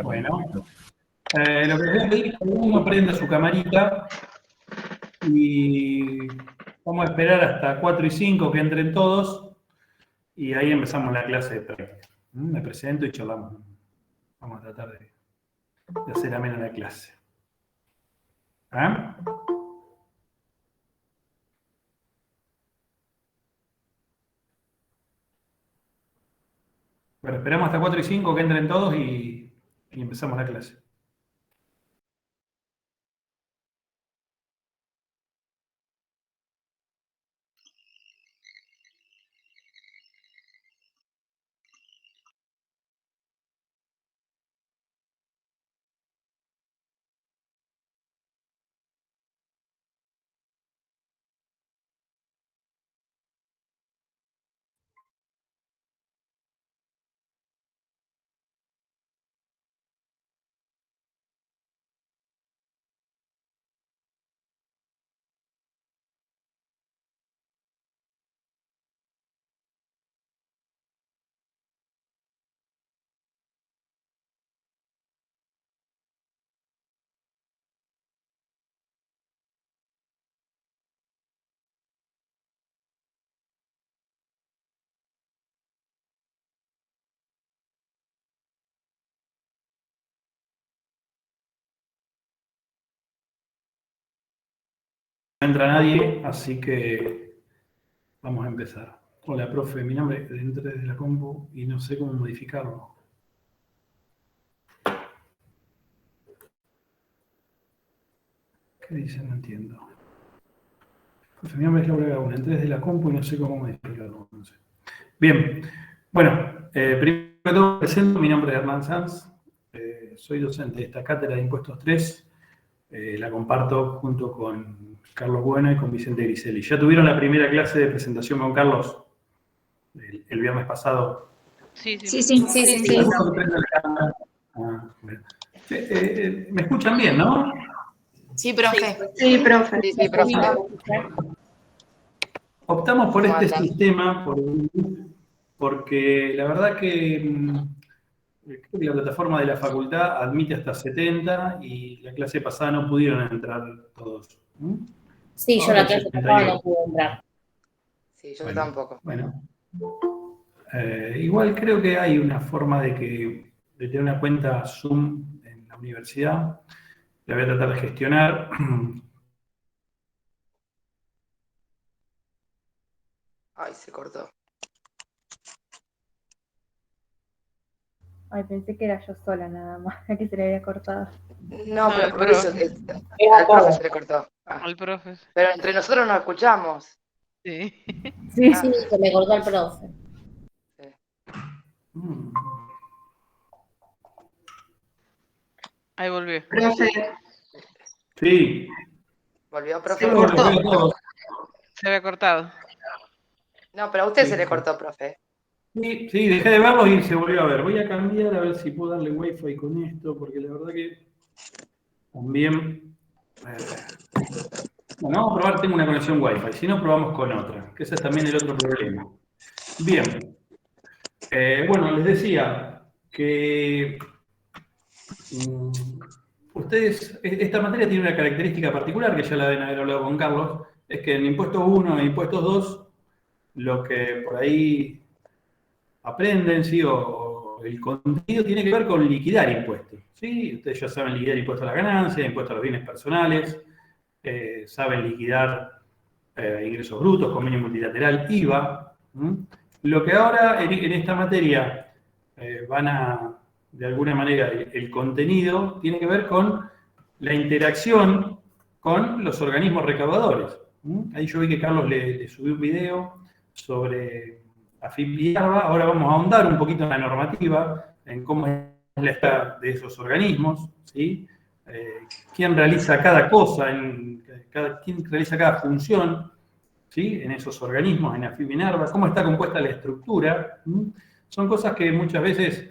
Bueno, lo que les voy a pedir es que uno prenda su camarita y vamos a esperar hasta 4 y 5 que entren todos y ahí empezamos la clase de práctica. Me presento y charlamos. Vamos a tratar de hacer amena la clase. ¿Ah? Bueno, esperamos hasta 4 y 5 que entren todos y empezamos la clase. No entra nadie, así que vamos a empezar. Hola, profe, mi nombre es entré desde la compu y no sé cómo modificarlo. ¿Qué dice? No entiendo. Profe, mi nombre es Laura Gauna, entré desde la compu y no sé cómo modificarlo. No sé. Bien, bueno, primero que todo presento, mi nombre es Hernán Sanz, soy docente de esta cátedra de Impuestos 3, la comparto junto con Carlos Bueno y con Vicente Griselli. ¿Ya tuvieron la primera clase de presentación con Carlos el viernes pasado? Sí. ¿Alguno que prenda la cámara? Bueno. ¿Me escuchan bien, no? Sí, profe. Sí, profe. Sí, profe. Optamos por este sistema porque la verdad que creo que la plataforma de la facultad admite hasta 70 y la clase pasada no pudieron entrar todos. Sí, yo la clase pasada no pude entrar. Sí, yo tampoco. Bueno, igual creo que hay una forma de tener una cuenta Zoom en la universidad. La voy a tratar de gestionar. Ay, se cortó. Ay, pensé que era yo sola nada más, que se le había cortado. No, pero por eso que al profe se le cortó. Al profe. Pero entre nosotros nos escuchamos. Sí. Sí, se me cortó el profe. Ahí volvió. Profe. Sí. ¿Volvió, profe? Se cortó. Se había cortado. No, pero a usted se le cortó, profe. Sí, dejé de verlos y se volvió a ver. Voy a cambiar a ver si puedo darle wifi con esto, porque la verdad que también... bueno, vamos a probar, tengo una conexión wifi, si no probamos con otra, que ese es también el otro problema. Bien. Bueno, les decía que ustedes, esta materia tiene una característica particular, que ya la deben haber hablado con Carlos, es que en impuestos 1 e impuestos 2, lo que por ahí aprenden, ¿sí? O el contenido tiene que ver con liquidar impuestos, ¿sí? Ustedes ya saben liquidar impuestos a la ganancia, impuestos a los bienes personales, saben liquidar ingresos brutos, convenio multilateral, IVA. Lo que ahora en esta materia van a, de alguna manera, el contenido tiene que ver con la interacción con los organismos recaudadores. Ahí yo vi que Carlos le subió un video sobre AFIP y ARBA. Ahora vamos a ahondar un poquito en la normativa, en cómo es la escala de esos organismos, ¿sí? Quién realiza cada cosa, quién realiza cada función, ¿sí? En esos organismos, en AFIP y en ARBA, cómo está compuesta la estructura. Son cosas que muchas veces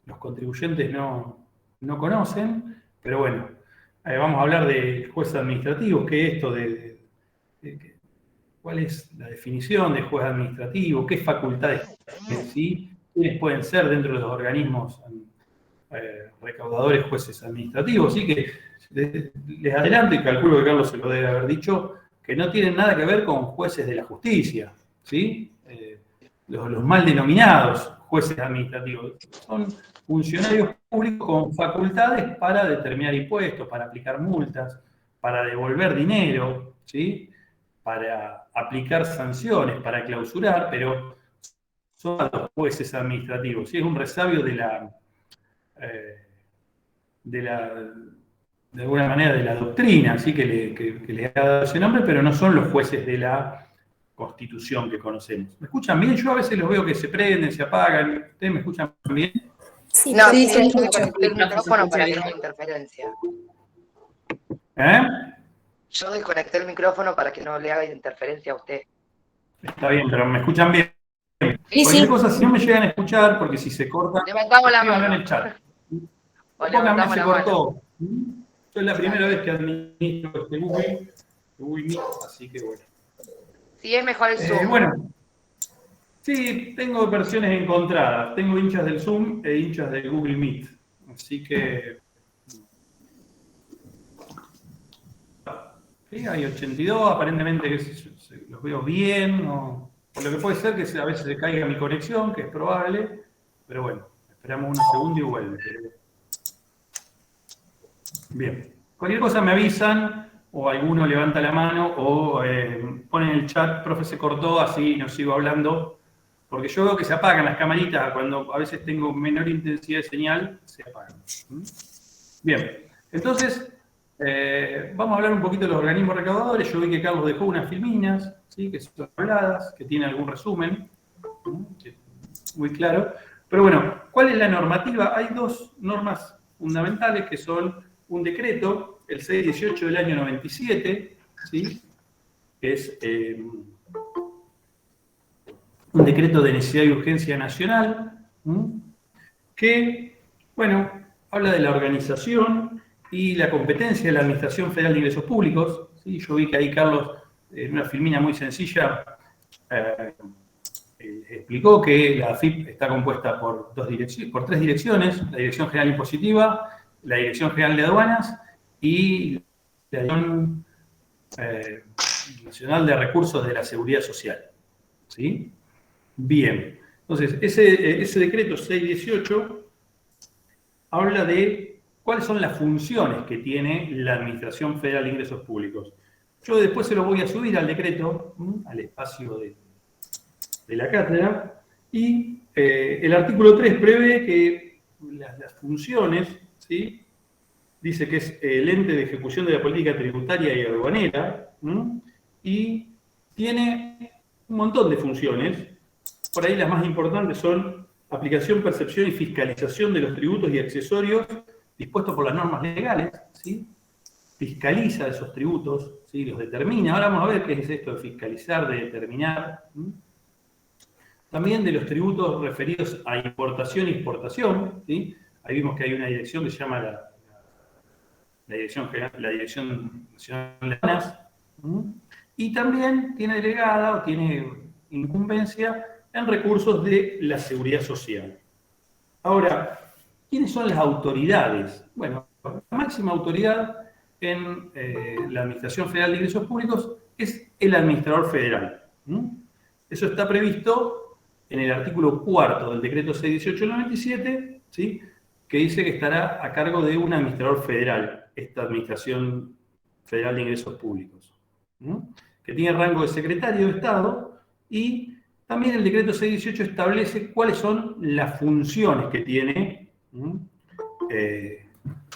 los contribuyentes no conocen, pero bueno, vamos a hablar de juez administrativo, qué es esto cuál es la definición de juez administrativo, qué facultades tiene, ¿sí? quiénes pueden ser dentro de los organismos recaudadores, jueces administrativos. Así que les adelanto, y calculo que Carlos se lo debe haber dicho, que no tienen nada que ver con jueces de la justicia, ¿sí? Los mal denominados jueces administrativos. Son funcionarios públicos con facultades para determinar impuestos, para aplicar multas, para devolver dinero, ¿sí? Para aplicar sanciones, para clausurar, pero son los jueces administrativos. ¿Sí? Es un resabio de alguna manera de la doctrina, así que le ha dado ese nombre, pero no son los jueces de la Constitución que conocemos. ¿Me escuchan bien? Yo a veces los veo que se prenden, se apagan. ¿Ustedes me escuchan bien? Sí, No, sí, sí, sí, yo sí, desconecté el sí, micrófono sí, para sí. que no haya interferencia. ¿Eh? Yo desconecté el micrófono para que no le haga interferencia a usted. Está bien, pero ¿me escuchan bien? Sí, Cualquier sí. cosa, si no me llegan a escuchar, porque si se corta, Levantamos la escríbanlo en mano. el chat. O Pónganme, levantamos se la mano. cortó. Yo es la primera vez que administro este Google Meet, así que bueno. Sí, es mejor el Zoom. Bueno, sí, tengo versiones encontradas. Tengo hinchas del Zoom e hinchas del Google Meet. Así que... Sí, hay 82, aparentemente que los veo bien, o por lo que puede ser que a veces se caiga mi conexión, que es probable, pero bueno, esperamos unos segundos y vuelve. Bien, cualquier cosa me avisan, o alguno levanta la mano, o ponen en el chat, profe se cortó, así no sigo hablando, porque yo veo que se apagan las camaritas, cuando a veces tengo menor intensidad de señal, se apagan. Bien, entonces... vamos a hablar un poquito de los organismos recaudadores. Yo vi que Carlos dejó unas filminas, ¿sí? Que son habladas, que tienen algún resumen, muy claro. Pero bueno, ¿cuál es la normativa? Hay dos normas fundamentales que son un decreto, el 618 del año 97, ¿sí? Que es un decreto de necesidad y urgencia nacional, que, bueno, habla de la organización y la competencia de la Administración Federal de Ingresos Públicos. ¿Sí? Yo vi que ahí Carlos, en una filmina muy sencilla, explicó que la AFIP está compuesta por tres direcciones: la Dirección General Impositiva, la Dirección General de Aduanas y la Dirección Nacional de Recursos de la Seguridad Social. ¿Sí? Bien. Entonces, ese decreto 618 habla de cuáles son las funciones que tiene la Administración Federal de Ingresos Públicos. Yo después se lo voy a subir al decreto, al espacio de la cátedra, y el artículo 3 prevé que las funciones, ¿sí? Dice que es el ente de ejecución de la política tributaria y aduanera, y tiene un montón de funciones. Por ahí las más importantes son aplicación, percepción y fiscalización de los tributos y accesorios dispuestos por las normas legales, ¿sí? Fiscaliza esos tributos, ¿sí? Los determina. Ahora vamos a ver qué es esto de fiscalizar, de determinar. También de los tributos referidos a importación e exportación, ¿sí? Ahí vimos que hay una dirección que se llama la Dirección Nacional de Aduanas. Y también tiene delegada o tiene incumbencia en recursos de la seguridad social. Ahora, ¿quiénes son las autoridades? Bueno, la máxima autoridad en la Administración Federal de Ingresos Públicos es el administrador federal. Eso está previsto en el artículo 4 del decreto 618 del 97, ¿sí? Que dice que estará a cargo de un administrador federal, esta Administración Federal de Ingresos Públicos, que tiene rango de secretario de Estado, y también el decreto 618 establece cuáles son las funciones que tiene.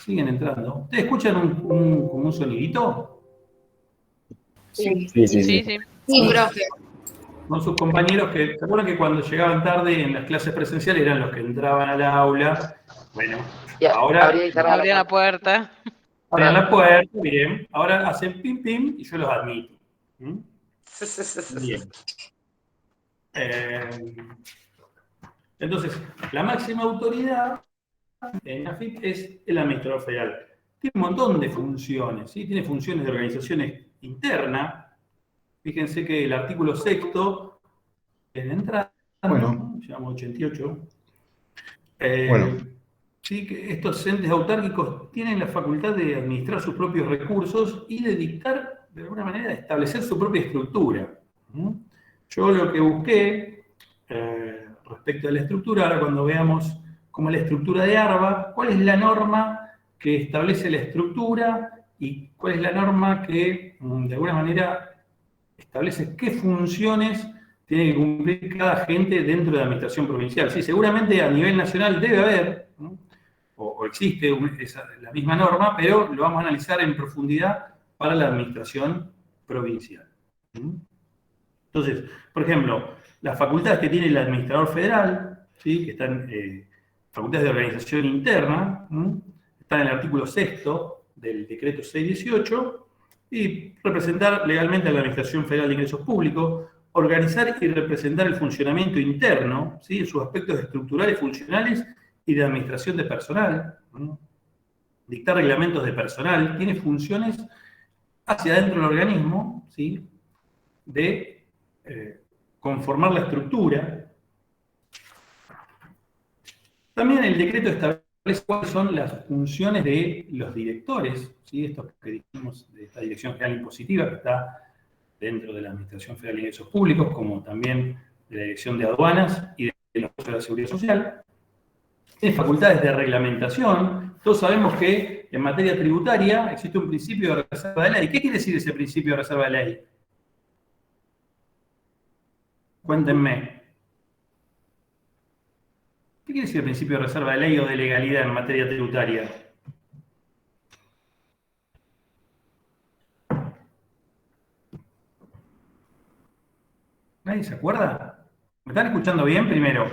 Siguen entrando. ¿Ustedes escuchan como un sonidito? Sí, Sí, sí. sí, profe. Con sus compañeros que, ¿se acuerdan que cuando llegaban tarde en las clases presenciales eran los que entraban al aula? Bueno, Ya, ahora abría y cerraba Abría la la puerta. abran la puerta, bien. Ahora hacen pim pim y yo los admito. puerta. Bien. Entonces, la máxima autoridad en AFIP es el administrador federal. Tiene un montón de funciones, ¿sí? Tiene funciones de organizaciones interna. Fíjense que el artículo 6º en la entrada, bueno, Llevamos 88. Bueno. Sí, que estos entes autárquicos tienen la facultad de administrar sus propios recursos y de dictar, de alguna manera, de establecer su propia estructura. Yo lo que busqué respecto a la estructura, ahora cuando veamos cómo es la estructura de ARBA, cuál es la norma que establece la estructura y cuál es la norma que, de alguna manera, establece qué funciones tiene que cumplir cada agente dentro de la administración provincial. Sí, seguramente a nivel nacional debe haber, ¿no? o existe la misma norma, pero lo vamos a analizar en profundidad para la administración provincial. Entonces, por ejemplo, las facultades que tiene el administrador federal, ¿sí? Que están facultades de organización interna, están en el artículo 6º del decreto 618, y representar legalmente a la Administración Federal de Ingresos Públicos, organizar y representar el funcionamiento interno, ¿sí? En sus aspectos estructurales, funcionales y de administración de personal, dictar reglamentos de personal, tiene funciones hacia adentro del organismo, ¿sí? De conformar la estructura. También el decreto establece cuáles son las funciones de los directores, ¿sí? Estos que dijimos de esta Dirección General Impositiva, que está dentro de la Administración Federal de Ingresos Públicos, como también de la Dirección de Aduanas y de los de la Seguridad Social. Tiene facultades de reglamentación. Todos sabemos que en materia tributaria existe un principio de reserva de ley. ¿Qué quiere decir ese principio de reserva de ley? Cuéntenme. ¿Qué quiere decir el principio de reserva de ley o de legalidad en materia tributaria? ¿Nadie se acuerda? ¿Me están escuchando bien primero?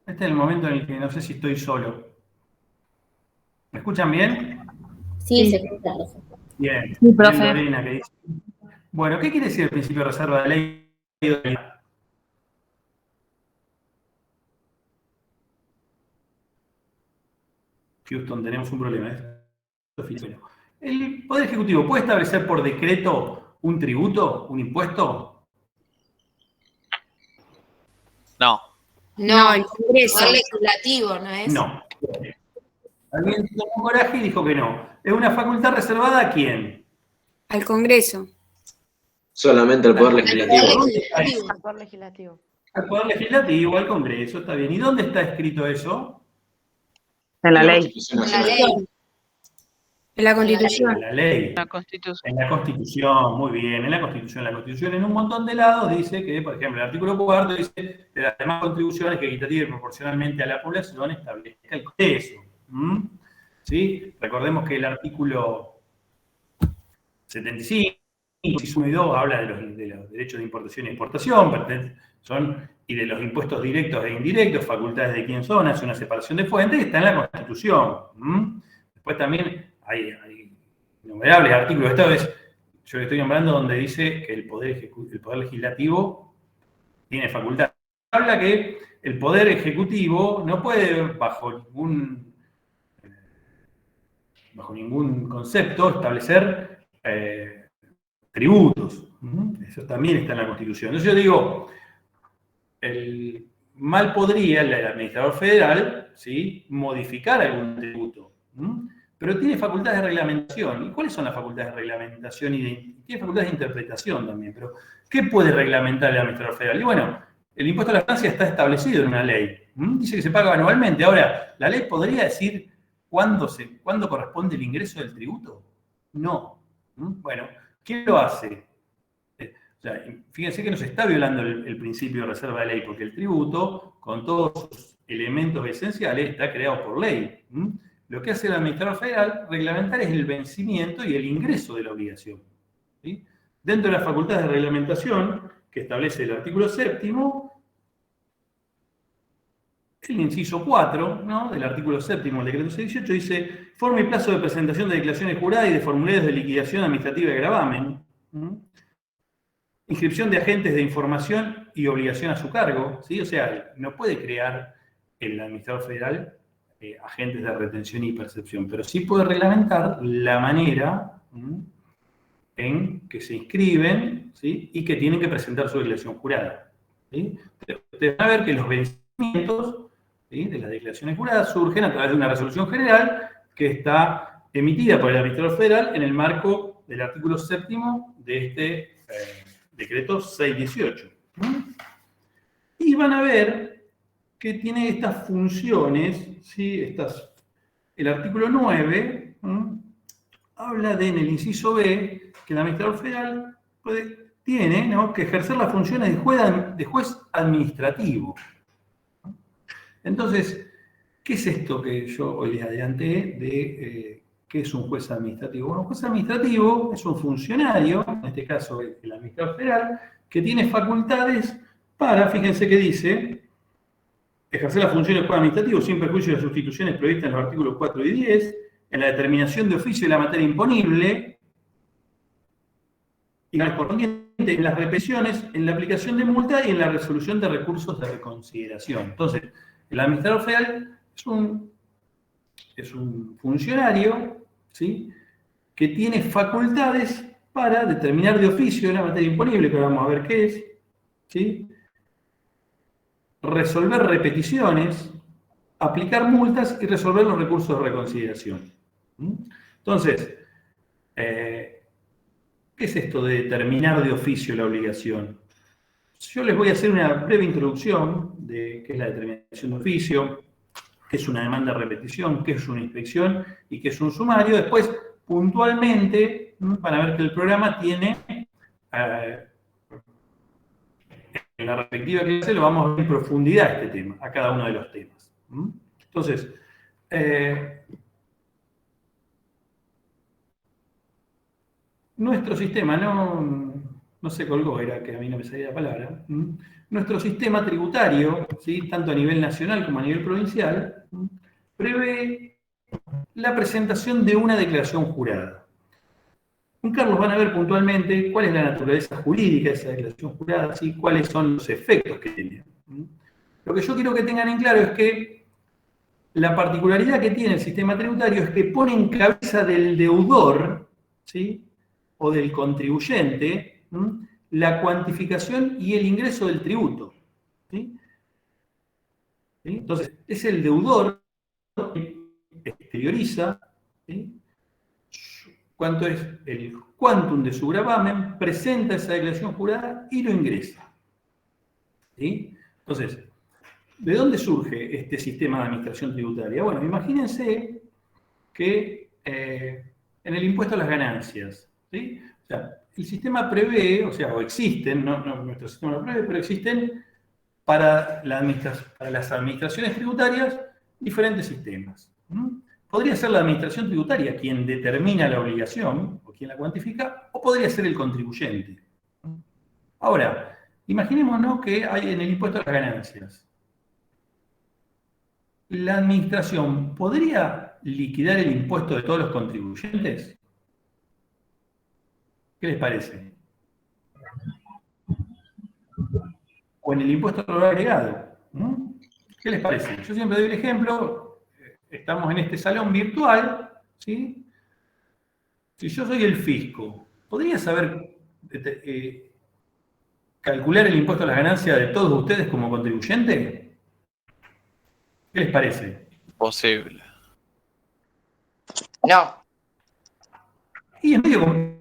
Este es el momento en el que no sé si estoy solo. ¿Me escuchan bien? Sí, se escucha. Bien. Sí, profe. Bien, Lorena, que dice. Bueno, ¿qué quiere decir el principio de reserva de ley y de legalidad? Houston, tenemos un problema. ¿El Poder Ejecutivo puede establecer por decreto un tributo, un impuesto? No. No, el Congreso. El legislativo, ¿no es? No. Alguien tomó coraje y dijo que no. ¿Es una facultad reservada a quién? Al Congreso. Solamente el Poder Legislativo. Al Poder Legislativo. Al Poder Legislativo, al Congreso, está bien. ¿Y dónde está escrito eso? En la ley. En la ley. En la Constitución. En la ley. La Constitución. En la Constitución, muy bien. En la Constitución. La Constitución en un montón de lados dice que, por ejemplo, el artículo 4 dice que las demás contribuciones que equitativa y proporcionalmente a la población establezca el Congreso. ¿Sí? Recordemos que el artículo 75, inciso 1 y 2, habla de los derechos de importación y exportación, y de los impuestos directos e indirectos, facultades de quién son, hace una separación de fuentes, está en la Constitución. Después también hay innumerables artículos. Esta vez yo le estoy nombrando donde dice que el Poder Legislativo tiene facultad. Habla que el Poder Ejecutivo no puede, bajo ningún concepto, establecer tributos. Eso también está en la Constitución. Entonces yo digo, mal podría el administrador federal, ¿sí?, modificar algún tributo, pero tiene facultades de reglamentación. ¿Y cuáles son las facultades de reglamentación? Tiene facultades de interpretación también, pero ¿qué puede reglamentar el administrador federal? Y bueno, el impuesto a la ganancia está establecido en una ley. Dice que se paga anualmente. Ahora, ¿la ley podría decir cuándo corresponde el ingreso del tributo? No. Bueno, ¿quién lo hace? O sea, fíjense que no se está violando el principio de reserva de ley, porque el tributo, con todos sus elementos esenciales, está creado por ley. Lo que hace el administrador federal reglamentar es el vencimiento y el ingreso de la obligación. ¿Sí? Dentro de las facultades de reglamentación que establece el artículo 7º, el inciso 4, ¿no?, del artículo 7º del decreto 618 dice: forma y plazo de presentación de declaraciones juradas y de formularios de liquidación administrativa de gravamen. Inscripción de agentes de información y obligación a su cargo, ¿sí? O sea, no puede crear el administrador federal agentes de retención y percepción, pero sí puede reglamentar la manera en que se inscriben, ¿sí?, y que tienen que presentar su declaración jurada. ¿Sí? Ustedes van a ver que los vencimientos ¿sí? De las declaraciones juradas surgen a través de una resolución general que está emitida por el Administrador Federal en el marco del artículo 7º de este decreto 618. Y van a ver que tiene estas funciones, ¿sí? El artículo 9 habla de, en el inciso B, que el Administrador Federal tiene, ¿no?, que ejercer las funciones de juez administrativo. Entonces, ¿qué es esto que yo hoy les adelanté de qué es un juez administrativo? Bueno, un juez administrativo es un funcionario, en este caso el Administrador Federal, que tiene facultades para, fíjense que dice, ejercer las funciones de juez administrativo sin perjuicio de las sustituciones previstas en los artículos 4 y 10, en la determinación de oficio de la materia imponible, y la correspondiente en las repeticiones, en la aplicación de multa y en la resolución de recursos de reconsideración. Entonces, el Administrador Federal es un funcionario, ¿sí?, que tiene facultades para determinar de oficio la materia imponible, que ahora vamos a ver qué es, ¿sí?, resolver repeticiones, aplicar multas y resolver los recursos de reconsideración. Entonces, ¿qué es esto de determinar de oficio la obligación? Yo les voy a hacer una breve introducción de qué es la determinación de oficio, qué es una demanda de repetición, qué es una inspección y qué es un sumario. Después, puntualmente, van a ver que el programa tiene, en la respectiva clase lo vamos a ver en profundidad este tema, a cada uno de los temas. Entonces, nuestro sistema no se colgó, era que a mí no me salía la palabra. Nuestro sistema tributario, ¿sí?, tanto a nivel nacional como a nivel provincial, prevé la presentación de una declaración jurada. Con Carlos van a ver puntualmente cuál es la naturaleza jurídica de esa declaración jurada, ¿sí?, cuáles son los efectos que tiene. Lo que yo quiero que tengan en claro es que la particularidad que tiene el sistema tributario es que pone en cabeza del deudor, ¿sí?, o del contribuyente, la cuantificación y el ingreso del tributo. ¿Sí? ¿Sí? Entonces, es el deudor que exterioriza, ¿sí?, cuánto es el quantum de su gravamen, presenta esa declaración jurada y lo ingresa. ¿Sí? Entonces, ¿de dónde surge este sistema de administración tributaria? Bueno, imagínense que en el impuesto a las ganancias, ¿sí?, o sea, el sistema prevé, o existen, no nuestro sistema lo prevé, pero existen para las administraciones tributarias diferentes sistemas. Podría ser la administración tributaria quien determina la obligación, o quien la cuantifica, o podría ser el contribuyente. Ahora, imaginémonos que hay en el impuesto a las ganancias. ¿La administración podría liquidar el impuesto de todos los contribuyentes? ¿Qué les parece? O en el impuesto al valor agregado. ¿Qué les parece? Yo siempre doy el ejemplo, estamos en este salón virtual, ¿sí? Si yo soy el fisco, ¿podría saber calcular el impuesto a las ganancias de todos ustedes como contribuyente? ¿Qué les parece? Posible. No. Y es medio complicado,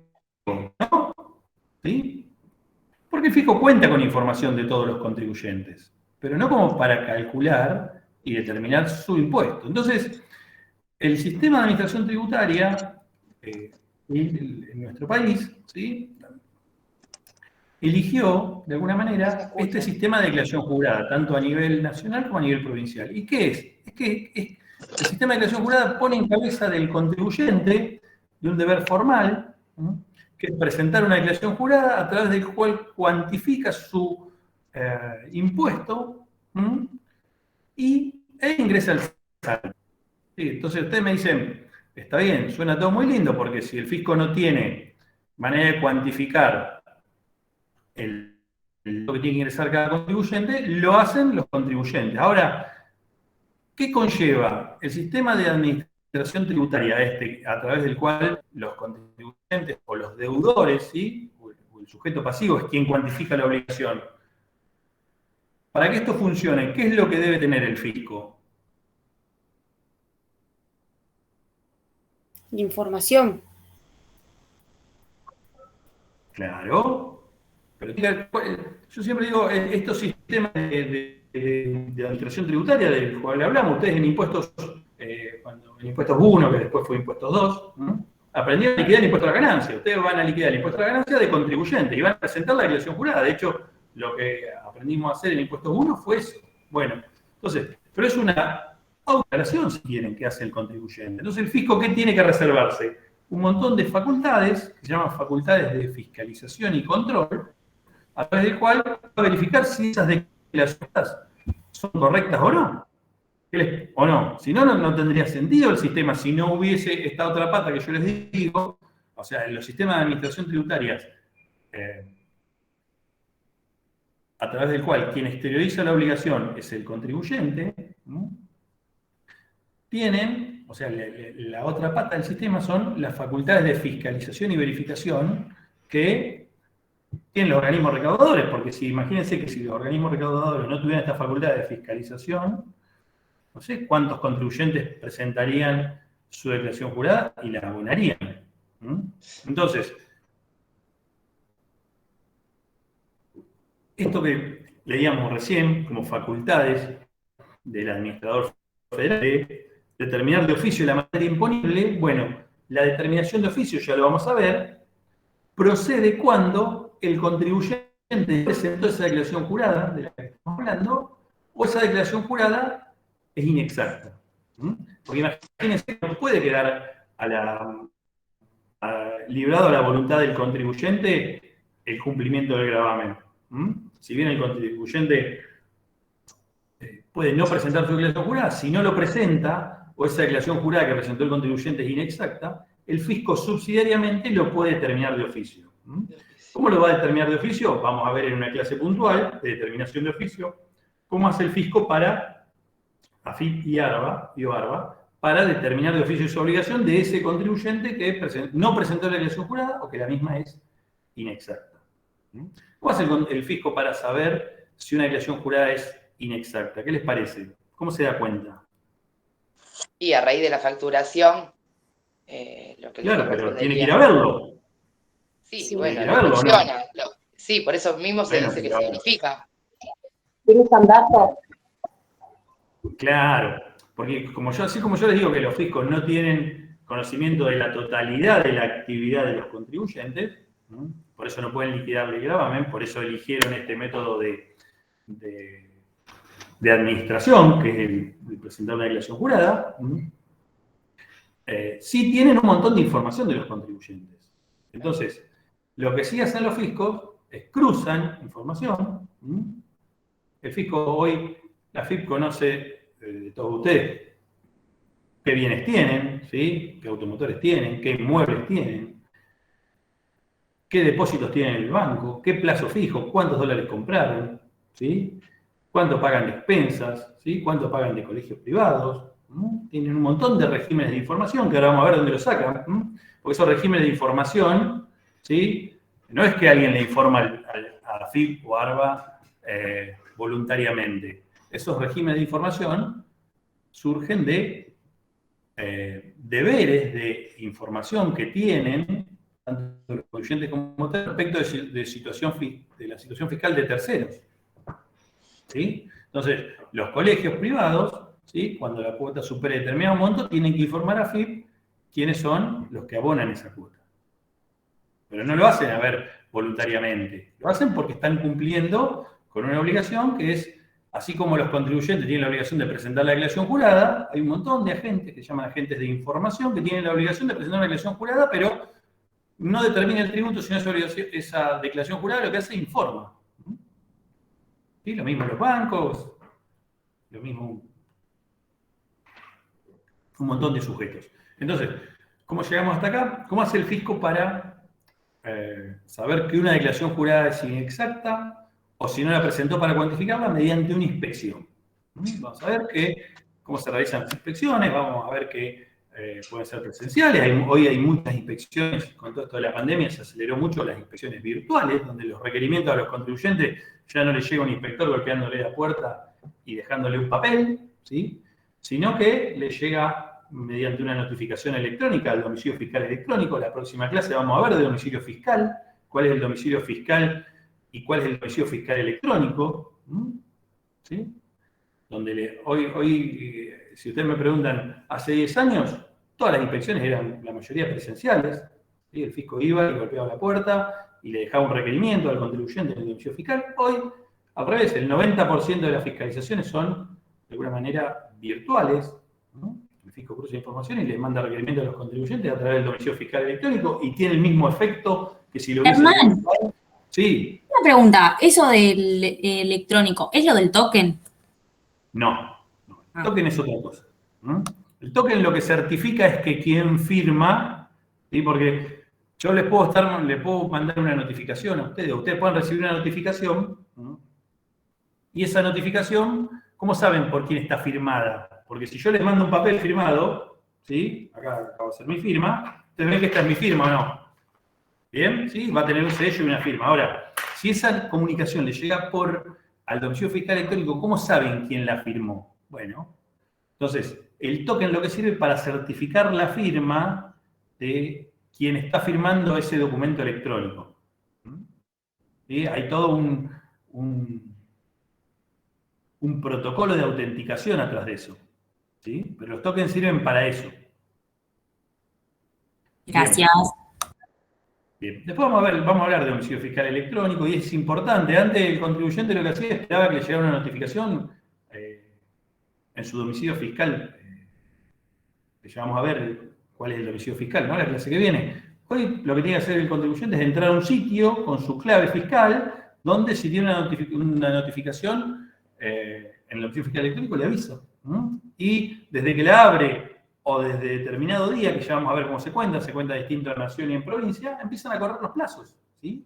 ¿no? ¿Sí? Porque el fisco cuenta con información de todos los contribuyentes, pero no como para calcular y determinar su impuesto. Entonces, el sistema de administración tributaria en nuestro país, ¿sí?, eligió, de alguna manera, este sistema de declaración jurada, tanto a nivel nacional como a nivel provincial. ¿Y qué es? Es que el sistema de declaración jurada pone en cabeza del contribuyente de un deber formal, que es presentar una declaración jurada a través del cual cuantifica su impuesto e ingresa al saldo. Sí, entonces ustedes me dicen, está bien, suena todo muy lindo, porque si el fisco no tiene manera de cuantificar lo que tiene que ingresar cada contribuyente, lo hacen los contribuyentes. Ahora, ¿qué conlleva el sistema de administración tributaria a través del cual los contribuyentes o los deudores, ¿sí?, o el sujeto pasivo es quien cuantifica la obligación? Para que esto funcione, ¿qué es lo que debe tener el fisco? Información. Claro. Pero yo siempre digo, estos sistemas de administración tributaria del cual hablamos, ustedes en impuestos, en impuestos 1, que después fue impuestos 2, ¿no? Aprendieron a liquidar el impuesto a la ganancia. Ustedes van a liquidar el impuesto a la ganancia de contribuyente y van a presentar la declaración jurada. De hecho, lo que aprendimos a hacer en impuestos 1 fue eso. Bueno, entonces, pero es una autodeclaración, si quieren, que hace el contribuyente. Entonces, el fisco, ¿qué tiene que reservarse? Un montón de facultades, que se llaman facultades de fiscalización y control, a través del cual va a verificar si esas declaraciones son correctas o no. ¿O no? Si no, no tendría sentido el sistema si no hubiese esta otra pata que yo les digo, o sea, en los sistemas de administración tributaria, a través del cual quien exterioriza la obligación es el contribuyente, ¿no? Tienen, o sea, la otra pata del sistema son las facultades de fiscalización y verificación que tienen los organismos recaudadores, porque imagínense que si los organismos recaudadores no tuvieran esta facultad de fiscalización, no sé cuántos contribuyentes presentarían su declaración jurada y la abonarían. Entonces, esto que leíamos recién como facultades del administrador federal de determinar de oficio la materia imponible, bueno, la determinación de oficio, ya lo vamos a ver, procede cuando el contribuyente presentó esa declaración jurada de la que estamos hablando, o esa declaración jurada es inexacta. Porque imagínense que no puede quedar librado a la voluntad del contribuyente el cumplimiento del gravamen. Si bien el contribuyente puede no presentar su declaración jurada, si no lo presenta, o esa declaración jurada que presentó el contribuyente es inexacta, el fisco subsidiariamente lo puede determinar de oficio. ¿Cómo lo va a determinar de oficio? Vamos a ver en una clase puntual de determinación de oficio cómo hace el fisco para AFIP y ARBA para determinar de oficio su obligación de ese contribuyente que no presentó la declaración jurada o que la misma es inexacta. ¿Cómo hace el fisco para saber si una declaración jurada es inexacta? ¿Qué les parece? ¿Cómo se da cuenta? Y a raíz de la facturación, lo que claro, pero tiene que ir a verlo. Sí, bueno, lo funciona. ¿No? Sí, por eso mismo se dice que se verifica. ¿Tienes datos? Claro, porque así como yo les digo que los fiscos no tienen conocimiento de la totalidad de la actividad de los contribuyentes, ¿no? Por eso no pueden liquidar el gravamen, por eso eligieron este método de administración, que es el presentar una declaración jurada, sí tienen un montón de información de los contribuyentes. Entonces, lo que sí hacen los fiscos es cruzan información. El fisco hoy, la FIP conoce de todos ustedes qué bienes tienen, ¿sí? Qué automotores tienen, qué inmuebles tienen, qué depósitos tienen en el banco, qué plazo fijo, cuántos dólares compraron, ¿sí? Cuánto pagan de expensas, ¿sí? Cuánto pagan de colegios privados. Tienen un montón de regímenes de información que ahora vamos a ver dónde lo sacan. Porque esos regímenes de información, ¿sí? No es que alguien le informa a FIP o ARBA voluntariamente. Esos regímenes de información surgen de deberes de información que tienen tanto los contribuyentes como otros respecto de la situación fiscal de terceros. ¿Sí? Entonces, los colegios privados, ¿sí? Cuando la cuota supere determinado monto, tienen que informar a FIP quiénes son los que abonan esa cuota. Pero no lo hacen, voluntariamente. Lo hacen porque están cumpliendo con una obligación que es, así como los contribuyentes tienen la obligación de presentar la declaración jurada, hay un montón de agentes que se llaman agentes de información que tienen la obligación de presentar una declaración jurada, pero no determina el tributo, sino esa declaración jurada lo que hace es informa. ¿Sí? Lo mismo los bancos, lo mismo un montón de sujetos. Entonces, ¿cómo llegamos hasta acá? ¿Cómo hace el fisco para saber que una declaración jurada es inexacta o si no la presentó para cuantificarla mediante una inspección? Vamos a ver cómo se realizan las inspecciones, vamos a ver que pueden ser presenciales. Hoy hay muchas inspecciones, con todo esto de la pandemia se aceleró mucho las inspecciones virtuales, donde los requerimientos a los contribuyentes ya no les llega un inspector golpeándole la puerta y dejándole un papel, ¿sí? Sino que le llega mediante una notificación electrónica al domicilio fiscal electrónico. La próxima clase vamos a ver de domicilio fiscal, cuál es el domicilio fiscal y cuál es el domicilio fiscal electrónico, ¿sí? Donde hoy, si ustedes me preguntan, hace 10 años, todas las inspecciones eran la mayoría presenciales, ¿sí? El fisco iba y golpeaba la puerta y le dejaba un requerimiento al contribuyente en el domicilio fiscal. Hoy, al revés, el 90% de las fiscalizaciones son, de alguna manera, virtuales, ¿no? El fisco cruza información y le manda requerimiento a los contribuyentes a través del domicilio fiscal electrónico y tiene el mismo efecto que si lo hubiese... Germán, sí. una pregunta, eso del electrónico, ¿es lo del token? No, el token es otra cosa. El token lo que certifica es que quien firma, ¿sí? Porque yo les puedo mandar una notificación a ustedes pueden recibir una notificación, y esa notificación, ¿cómo saben por quién está firmada? Porque si yo les mando un papel firmado, ¿sí? Acá va a ser mi firma, ustedes ven que esta es mi firma o no. ¿Bien? ¿Sí? Va a tener un sello y una firma. Ahora, si esa comunicación le llega al domicilio fiscal electrónico, ¿cómo saben quién la firmó? Bueno, entonces, el token lo que sirve para certificar la firma de quien está firmando ese documento electrónico. ¿Sí? Hay todo un protocolo de autenticación atrás de eso. ¿Sí? Pero los tokens sirven para eso. Gracias. Bien. Después vamos a hablar de domicilio fiscal electrónico y es importante. Antes el contribuyente lo que hacía esperaba que le llegara una notificación en su domicilio fiscal. Ya vamos a ver cuál es el domicilio fiscal, ¿no? La clase que viene. Hoy lo que tiene que hacer el contribuyente es entrar a un sitio con su clave fiscal, donde si tiene una notificación en el domicilio fiscal electrónico le avisa. Y desde que la abre o desde determinado día, que ya vamos a ver cómo se cuenta distinto en nación y en provincia, empiezan a correr los plazos, ¿sí?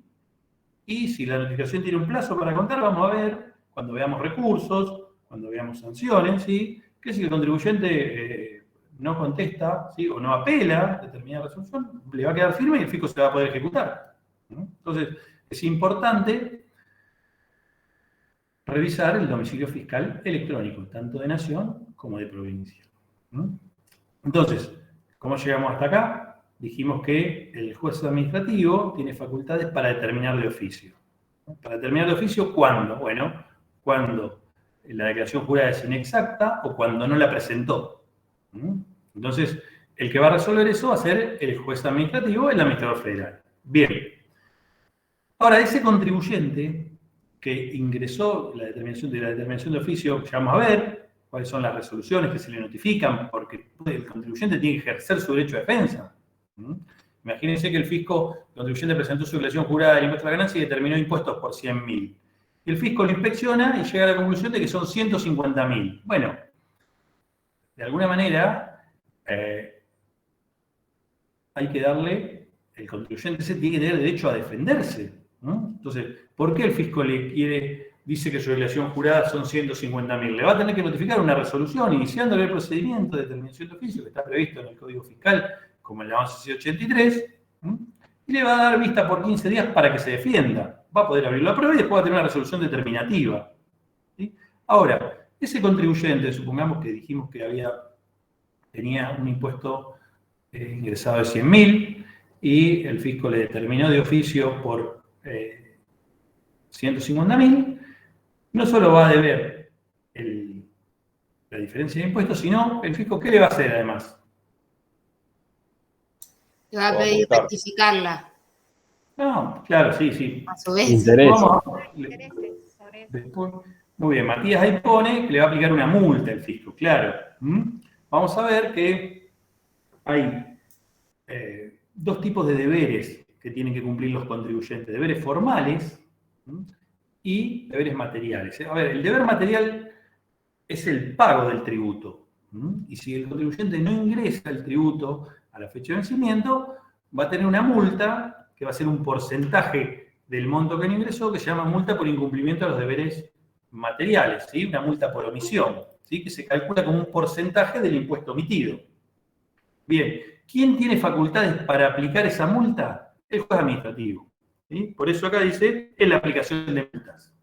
Y si la notificación tiene un plazo para contar, vamos a ver, cuando veamos recursos, cuando veamos sanciones, ¿sí? Que si el contribuyente no contesta, ¿sí? O no apela a determinada resolución, le va a quedar firme y el fisco se va a poder ejecutar, ¿no? Entonces, es importante revisar el domicilio fiscal electrónico, tanto de nación como de provincia, ¿no? Entonces, ¿cómo llegamos hasta acá? Dijimos que el juez administrativo tiene facultades para determinar de oficio. ¿Para determinar de oficio cuándo? Bueno, cuando la declaración jurada es inexacta o cuando no la presentó. Entonces, el que va a resolver eso va a ser el juez administrativo, el administrador federal. Bien. Ahora, ese contribuyente que ingresó la determinación de oficio, ya vamos a ver cuáles son las resoluciones que se le notifican, porque el contribuyente tiene que ejercer su derecho de defensa. Imagínense que el contribuyente presentó su declaración jurada del impuesto a la ganancia y determinó impuestos por 100.000. El fisco lo inspecciona y llega a la conclusión de que son 150.000. Bueno, de alguna manera, hay que darle, el contribuyente tiene que tener derecho a defenderse, ¿no? Entonces, ¿por qué el fisco dice que su declaración jurada son 150.000? Le va a tener que notificar una resolución iniciándole el procedimiento de determinación de oficio que está previsto en el Código Fiscal, como en la 1183, y le va a dar vista por 15 días para que se defienda. Va a poder abrir la prueba y después va a tener una resolución determinativa, ¿sí? Ahora, ese contribuyente, supongamos que dijimos que tenía un impuesto ingresado de 100.000 y el fisco le determinó de oficio por 150.000, no solo va a deber la diferencia de impuestos, sino el fisco, ¿qué le va a hacer además? Le va a pedir rectificarla. No, claro, sí. A su vez. Interés. Después, muy bien, Matías ahí pone que le va a aplicar una multa al fisco, claro. Vamos a ver que hay dos tipos de deberes que tienen que cumplir los contribuyentes. Deberes formales y deberes materiales. A ver, el deber material es el pago del tributo. Y si el contribuyente no ingresa el tributo a la fecha de vencimiento, va a tener una multa que va a ser un porcentaje del monto que no ingresó, que se llama multa por incumplimiento de los deberes materiales, ¿sí? Una multa por omisión, ¿sí? Que se calcula como un porcentaje del impuesto omitido. Bien, ¿quién tiene facultades para aplicar esa multa? El juez administrativo. ¿Sí? Por eso acá dice, en la aplicación de multas.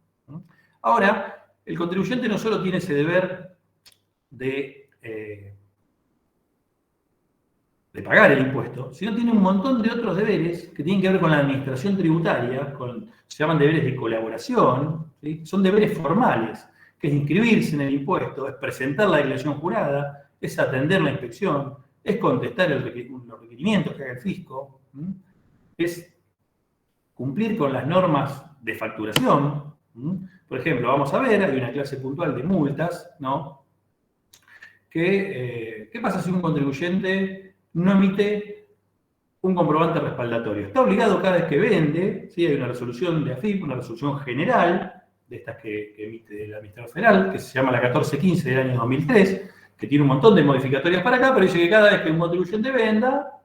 Ahora, el contribuyente no solo tiene ese deber de pagar el impuesto, sino tiene un montón de otros deberes que tienen que ver con la administración tributaria, se llaman deberes de colaboración, ¿sí? Son deberes formales, que es inscribirse en el impuesto, es presentar la declaración jurada, es atender la inspección, es contestar los requerimientos que haga el fisco, es cumplir con las normas de facturación. Por ejemplo, vamos a ver, hay una clase puntual de multas, ¿no? ¿Qué pasa si un contribuyente no emite un comprobante respaldatorio? Está obligado cada vez que vende, ¿sí? Hay una resolución de AFIP, una resolución general, de estas que emite el Administrador Federal, que se llama la 1415 del año 2003, que tiene un montón de modificatorias para acá, pero dice que cada vez que un contribuyente venda,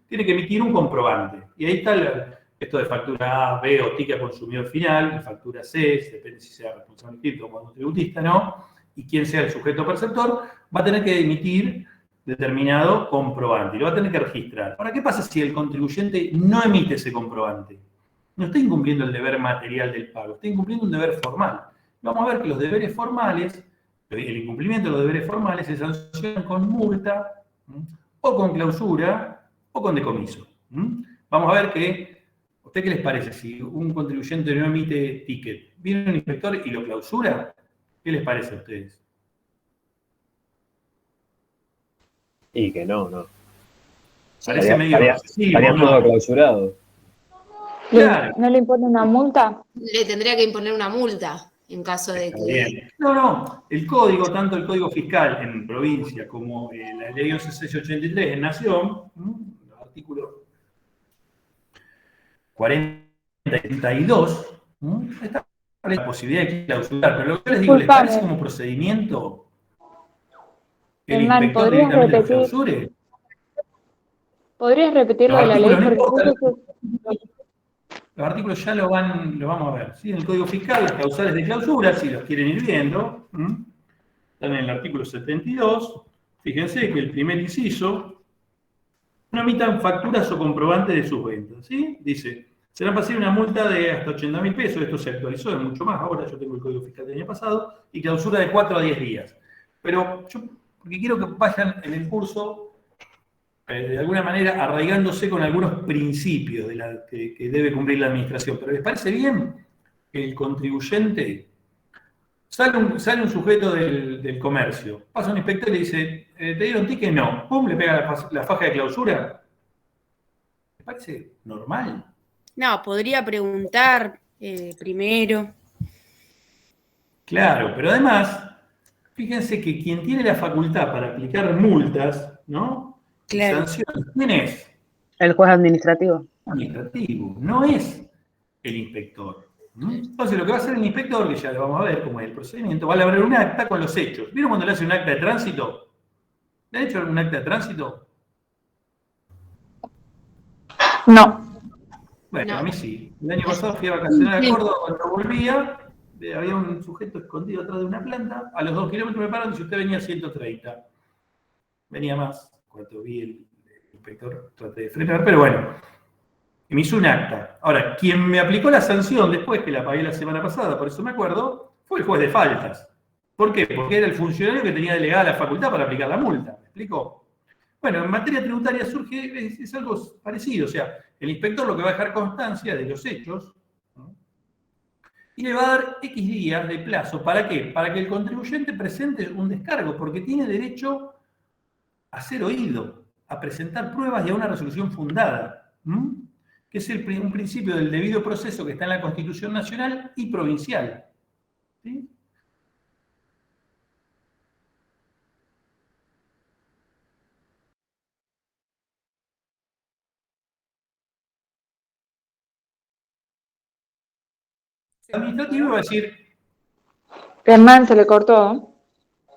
tiene que emitir un comprobante. Y ahí está esto de factura A, B o ticket a consumidor final, y factura C, depende si sea responsable inscrito o monotributista, ¿no? Y quién sea el sujeto perceptor, va a tener que emitir determinado comprobante, y lo va a tener que registrar. Ahora, ¿qué pasa si el contribuyente no emite ese comprobante? No está incumpliendo el deber material del pago, está incumpliendo un deber formal. Vamos a ver que los deberes formales, el incumplimiento de los deberes formales se sancionan con multa, o con clausura, o con decomiso. Vamos a ver que, ¿a usted qué les parece? Si un contribuyente no emite ticket, viene un inspector y lo clausura, ¿qué les parece a ustedes? Y que no. Parece medio estaría todo clausurado. Claro. ¿No le impone una multa? Le tendría que imponer una multa en caso de que... Bien. No. El código, tanto el código fiscal en provincia como la ley 11683 en nación, los artículos 40 y 32, está la posibilidad de clausurar. Pero lo que les digo, ¿les parece como procedimiento que el inspector directamente lo clausure? ¿Podrías repetir lo de la ley? Los artículos ya lo vamos a ver. ¿Sí? En el Código Fiscal, las causales de clausura, si los quieren ir viendo, están en el artículo 72. Fíjense que el primer inciso, no emitan facturas o comprobantes de sus ventas. ¿Sí? Dice, será pasible una multa de hasta 80.000 pesos, esto se actualizó, es mucho más, ahora yo tengo el Código Fiscal del año pasado, y clausura de 4 a 10 días. Pero yo, porque quiero que vayan en el curso de alguna manera arraigándose con algunos principios que debe cumplir la administración. Pero ¿les parece bien que el contribuyente, sale un sujeto del comercio, pasa un inspector y le dice, ¿te dieron ticket? No. Pum, le pega la faja de clausura? ¿Les parece normal? No, podría preguntar primero. Claro, pero además, fíjense que quien tiene la facultad para aplicar multas, ¿no? Claro. Sanciones, ¿quién es? El juez administrativo. Administrativo, no es el inspector. Entonces, lo que va a hacer el inspector, que ya lo vamos a ver cómo es el procedimiento, va a elaborar un acta con los hechos. ¿Vieron cuando le hace un acta de tránsito? ¿Le han hecho algún acta de tránsito? No. Bueno, No. a mí sí. El año pasado fui a vacacionar a Córdoba, cuando volvía, había un sujeto escondido atrás de una planta, a los 2 kilómetros me pararon y si usted venía a 130. Venía más. Cuando vi el inspector traté de frenar, pero bueno, me hizo un acta. Ahora, quien me aplicó la sanción después, que la pagué la semana pasada, por eso me acuerdo, fue el juez de faltas. ¿Por qué? Porque era el funcionario que tenía delegada la facultad para aplicar la multa. ¿Me explico? Bueno, en materia tributaria es algo parecido. O sea, el inspector lo que va a dejar constancia de los hechos, ¿no? Y le va a dar X días de plazo. ¿Para qué? Para que el contribuyente presente un descargo, porque tiene derecho a ser oído, a presentar pruebas y a una resolución fundada, que es un principio del debido proceso que está en la Constitución Nacional y provincial. ¿Sí? El administrativo va a decir... Hernán, se le cortó.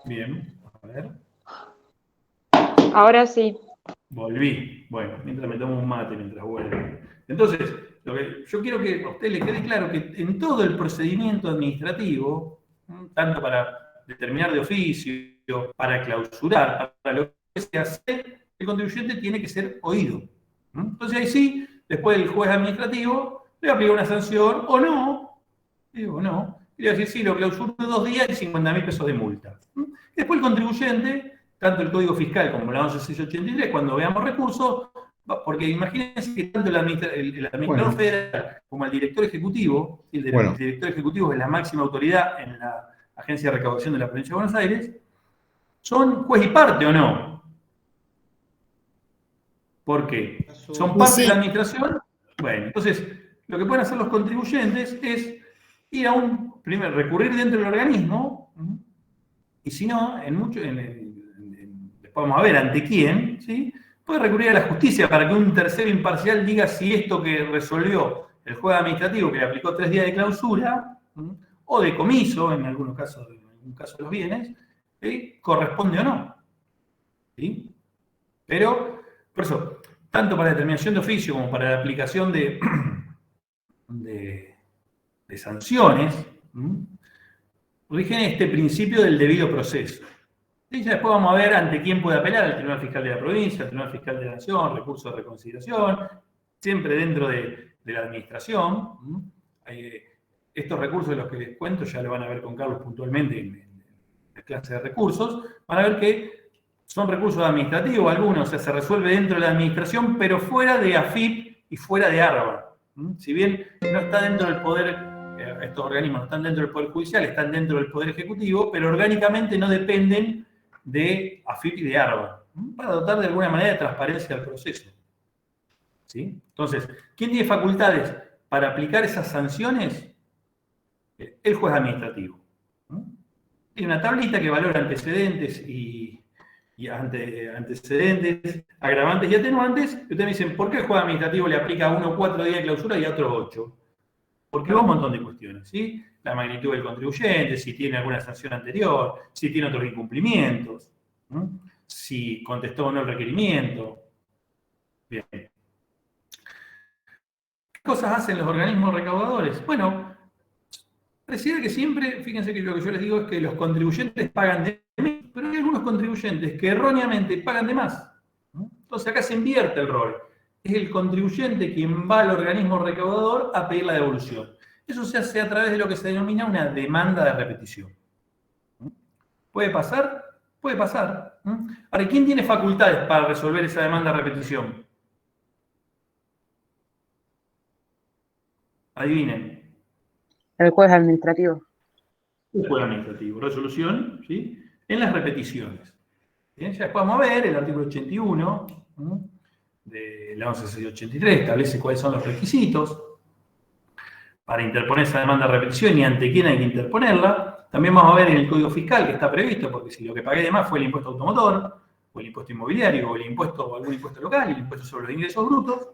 Bien, a ver. Ahora sí. Volví. Bueno, mientras me tomo un mate, mientras vuelvo. Entonces, yo quiero que a usted le quede claro que en todo el procedimiento administrativo, tanto para determinar de oficio, para clausurar, para lo que se hace, el contribuyente tiene que ser oído. Entonces ahí sí, después el juez administrativo le aplica una sanción o no, digo no, y le va a decir sí, lo clausuro 2 días y 50.000 pesos de multa. Después el contribuyente, tanto el Código Fiscal como la 11683, cuando veamos recursos, porque imagínense que tanto el administrador federal como el director ejecutivo, el director ejecutivo es la máxima autoridad en la Agencia de Recaudación de la Provincia de Buenos Aires, ¿son juez y parte o no? ¿Por qué? ¿Son parte de la administración? Bueno, entonces, lo que pueden hacer los contribuyentes es ir a primero, recurrir dentro del organismo, y si no, después vamos a ver ante quién, ¿sí? Puede recurrir a la justicia para que un tercero imparcial diga si esto que resolvió el juez administrativo, que le aplicó 3 días de clausura, o de comiso, en algún caso de los bienes, corresponde o no. ¿Sí? Pero, por eso, tanto para determinación de oficio como para la aplicación de sanciones, rigen este principio del debido proceso. Y ya después vamos a ver ante quién puede apelar: al Tribunal Fiscal de la Provincia, al Tribunal Fiscal de la Nación, recurso de reconsideración, siempre dentro de la administración. Estos recursos de los que les cuento ya lo van a ver con Carlos puntualmente en la clase de recursos. Van a ver que son recursos administrativos algunos, o sea, se resuelve dentro de la administración, pero fuera de AFIP y fuera de ARBA. Si bien no está dentro del poder, estos organismos no están dentro del poder judicial, están dentro del poder ejecutivo, pero orgánicamente no dependen de AFIP y de ARBA, para dotar de alguna manera de transparencia al proceso. ¿Sí? Entonces, ¿quién tiene facultades para aplicar esas sanciones? El juez administrativo. Tiene una tablita que valora antecedentes antecedentes, agravantes y atenuantes, y ustedes me dicen, ¿por qué el juez administrativo le aplica a uno 4 días de clausura y a otro 8? Porque va un montón de cuestiones, ¿sí? La magnitud del contribuyente, si tiene alguna sanción anterior, si tiene otros incumplimientos, si contestó o no el requerimiento. Bien. ¿Qué cosas hacen los organismos recaudadores? Bueno, pareciera que siempre, fíjense que lo que yo les digo es que los contribuyentes pagan de menos, pero hay algunos contribuyentes que erróneamente pagan de más. Entonces acá se invierte el rol. Es el contribuyente quien va al organismo recaudador a pedir la devolución. Eso se hace a través de lo que se denomina una demanda de repetición. ¿Puede pasar? Puede pasar. Ahora, ¿quién tiene facultades para resolver esa demanda de repetición? Adivinen. El juez administrativo. El juez administrativo. Resolución, ¿sí? En las repeticiones. Bien, ya después vamos a ver el artículo 81 de la 11683, establece cuáles son los requisitos para interponer esa demanda de repetición y ante quién hay que interponerla. También vamos a ver en el Código Fiscal que está previsto, porque si lo que pagué de más fue el impuesto automotor, o el impuesto inmobiliario, o el impuesto, o algún impuesto local, el impuesto sobre los ingresos brutos,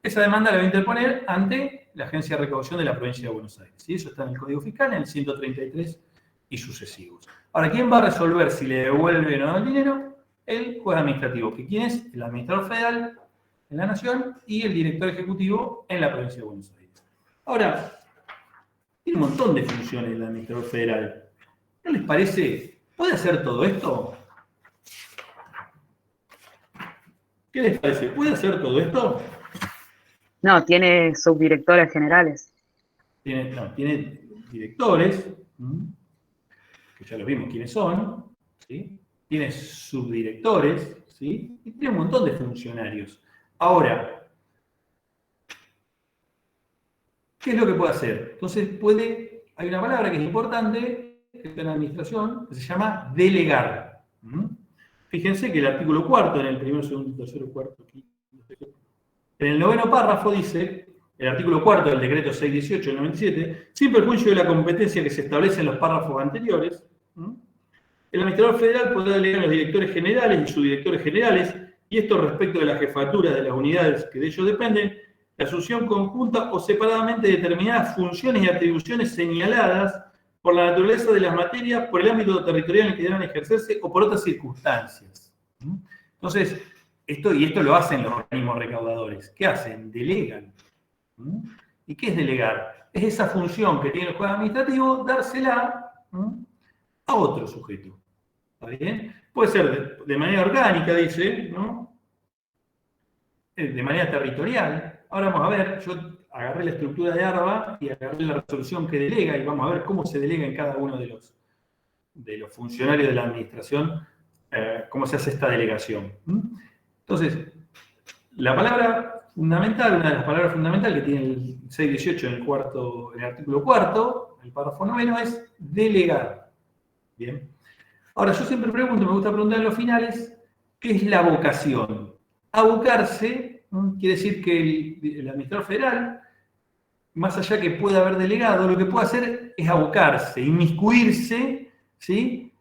esa demanda la voy a interponer ante la Agencia de Recaudación de la Provincia de Buenos Aires. Y eso está en el Código Fiscal, en el 133 y sucesivos. Ahora, ¿quién va a resolver si le devuelve o no el dinero? El juez administrativo, que ¿quién es? El administrador federal en la Nación y el director ejecutivo en la Provincia de Buenos Aires. Ahora, tiene un montón de funciones el administrador federal. ¿No les parece? ¿Puede hacer todo esto? ¿Qué les parece? ¿Puede hacer todo esto? No, tiene subdirectores generales. Tiene directores, que ya los vimos quiénes son, ¿sí? Tiene subdirectores, ¿sí? Y tiene un montón de funcionarios. Ahora, ¿qué es lo que puede hacer? Entonces hay una palabra que es importante en la administración, que se llama delegar. Fíjense que el artículo 4, en el primero, segundo, tercero, cuarto, quinto, sexto, en el 9º párrafo dice, el artículo 4 del decreto 618 del 97, sin perjuicio de la competencia que se establece en los párrafos anteriores, el administrador federal podrá delegar a los directores generales y subdirectores generales, y esto respecto de la jefatura de las unidades que de ellos dependen, la asunción conjunta o separadamente de determinadas funciones y atribuciones señaladas por la naturaleza de las materias, por el ámbito territorial en el que deban ejercerse o por otras circunstancias. Entonces, esto lo hacen los organismos recaudadores. ¿Qué hacen? Delegan. ¿Y qué es delegar? Es esa función que tiene el juez administrativo, dársela a otro sujeto. ¿Está bien? Puede ser de manera orgánica, dice, ¿no? de manera territorial. Ahora vamos a ver, yo agarré la estructura de ARBA y agarré la resolución que delega y vamos a ver cómo se delega en cada uno de los funcionarios de la administración, cómo se hace esta delegación. Entonces, la palabra fundamental, una de las palabras fundamentales que tiene el 618 en el artículo 4, el párrafo 9, es delegar. Bien. Ahora, yo siempre pregunto, me gusta preguntar en los finales, ¿qué es la vocación? Abocarse quiere decir que el administrador federal, más allá que pueda haber delegado, lo que puede hacer es abocarse, inmiscuirse, ¿sí?,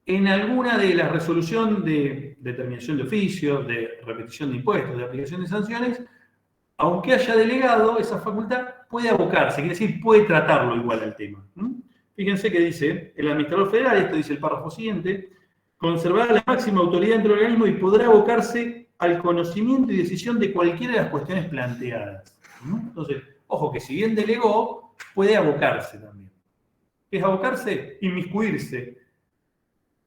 en alguna de las resoluciones de determinación de oficios, de repetición de impuestos, de aplicación de sanciones, aunque haya delegado esa facultad, puede abocarse, quiere decir, puede tratarlo igual al tema. Fíjense que dice, el administrador federal, esto dice el párrafo siguiente, conservará la máxima autoridad dentro del organismo y podrá abocarse al conocimiento y decisión de cualquiera de las cuestiones planteadas. Entonces, ojo que si bien delegó, puede abocarse también. ¿Qué es abocarse? Inmiscuirse.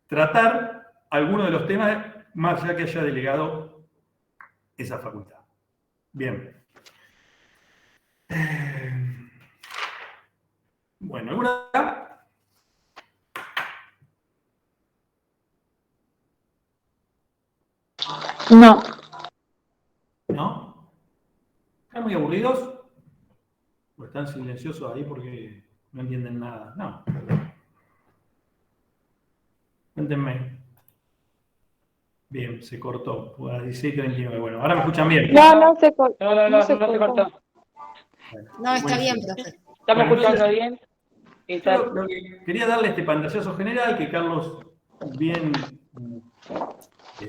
Tratar alguno de los temas más allá que haya delegado esa facultad. Bien. Bueno, ¿alguna? No. ¿No? ¿Están muy aburridos? ¿O están silenciosos ahí porque no entienden nada? No. Cuéntenme. Bien, se cortó. A las 16:39. Bueno, ahora me escuchan bien. No se cortó. No se cortó. Bueno, No, está buenísimo. bien, profe. ¿Estamos Bueno, escuchando entonces, bien? Yo lo que quería darle este pantallazo general, que Carlos, bien,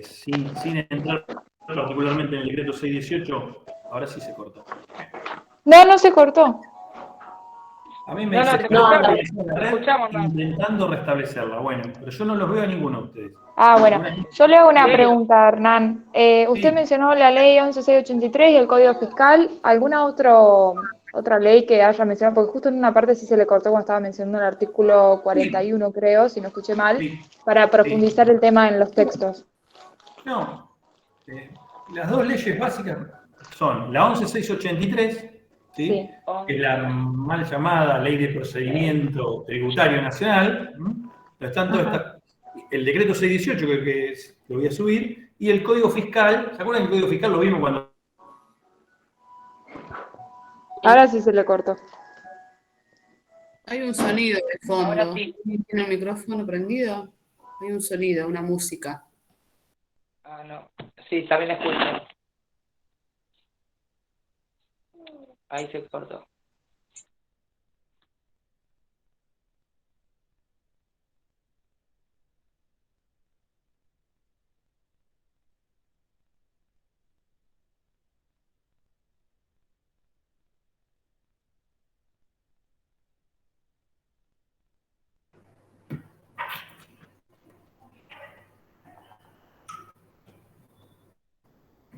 sin entrar particularmente en el decreto 618, ahora sí se cortó. No se cortó. A mí me No, dice te escuchamos, no. intentando restablecerla. Bueno, pero yo no los veo a ninguno de ustedes. Bueno, yo le hago una Sí. pregunta, Hernán. Usted Sí. mencionó la ley 11683 y el Código Fiscal. ¿Alguna otra ley que haya mencionado? Porque justo en una parte sí se le cortó cuando estaba mencionando el artículo 41, creo, si no escuché mal, Sí. para profundizar el tema en los textos. No. Las dos leyes básicas son la 11683, ¿sí? Sí. Que es la mal llamada Ley de Procedimiento Tributario Nacional. Mientras tanto, el decreto 618, que lo voy a subir, y el Código Fiscal. ¿Se acuerdan del Código Fiscal? Lo vimos cuando... Ahora sí se le cortó. Hay un sonido de fondo. Ahora sí. ¿Tiene el micrófono prendido? Hay un sonido, una música. Ah, no. Sí, también la escucho. Ahí se cortó.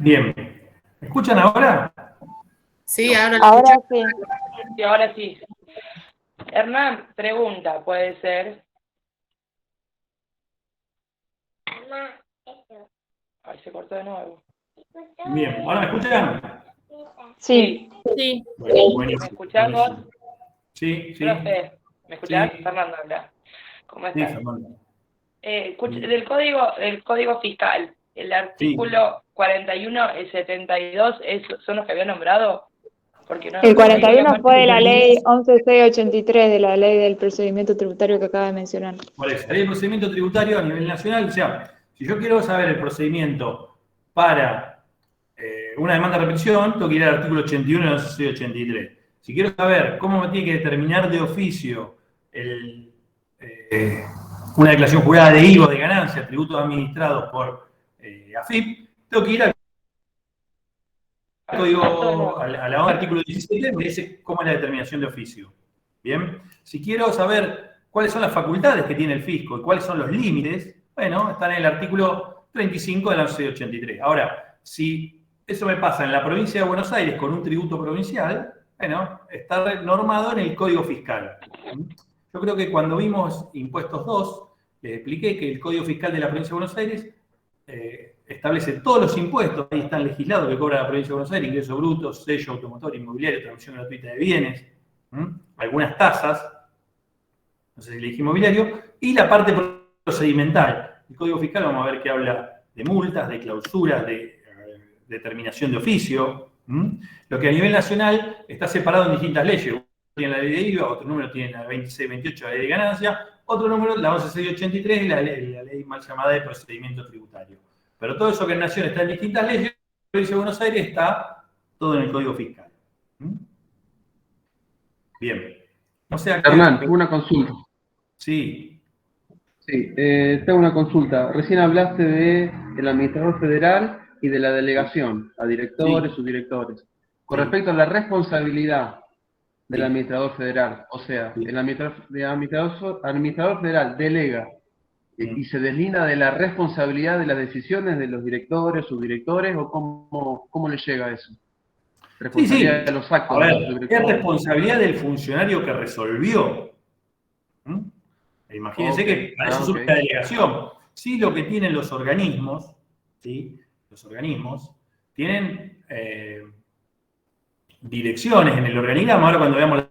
Bien. ¿Me escuchan ahora? Sí, ahora lo Ahora escucho. sí. Sí, ahora sí. Hernán, pregunta, puede ser. Ahí se cortó de nuevo. Bien. ¿Ahora me escuchan? Sí. Sí. Bueno, ¿Me buenísimo. escuchás vos? Buenísimo. Sí. Profe, ¿me escuchás? Sí. Fernando habla. ¿Cómo Sí, estás? Fernando. Del código fiscal, el artículo 41 y 72 son los que había nombrado. Porque no, El 41 no, fue de la ley 11683, de la ley del procedimiento tributario que acaba de mencionar. Por eso, hay el procedimiento tributario a nivel nacional. O sea, si yo quiero saber el procedimiento para una demanda de repetición, tengo que ir al artículo 81 de la 11683. Si quiero saber cómo me tiene que determinar de oficio una declaración jurada de IVA o de ganancias, tributos administrados por AFIP, tengo que ir al código, al artículo 17, me dice cómo es la determinación de oficio. Bien, si quiero saber cuáles son las facultades que tiene el fisco y cuáles son los límites, bueno, están en el artículo 35 de la 11683. Ahora, si eso me pasa en la provincia de Buenos Aires con un tributo provincial, bueno, está normado en el Código Fiscal. Yo creo que cuando vimos Impuestos 2, les expliqué que el Código Fiscal de la provincia de Buenos Aires establece todos los impuestos, ahí están legislados que cobra la provincia de Buenos Aires, ingresos brutos, sello, automotor, inmobiliario, transmisión gratuita de bienes, algunas tasas, no sé si le dije inmobiliario, y la parte procedimental. El Código Fiscal vamos a ver que habla de multas, de clausuras, de determinación de oficio, lo que a nivel nacional está separado en distintas leyes. Uno tiene la ley de IVA, otro número tiene la 2628, la ley de ganancia, otro número, la 11683 y la ley mal llamada de procedimiento tributario. Pero todo eso que en Nación está en distintas leyes, en la provincia de Buenos Aires está todo en el Código Fiscal. Bien. O sea que, Hernán, tengo una consulta. Sí. Sí, tengo una consulta. Recién hablaste del administrador federal y de la delegación, a directores, subdirectores. Con respecto a la responsabilidad del administrador federal, o sea, el administrador federal delega y se deslinda de la responsabilidad de las decisiones de los directores, subdirectores, o cómo le llega eso. Responsabilidad de los actos de los subdirectores. Es responsabilidad del funcionario que resolvió. Imagínense que para eso surge la delegación. Sí, lo que tienen los organismos, ¿sí? Los organismos tienen direcciones en el organigrama, ahora cuando veamos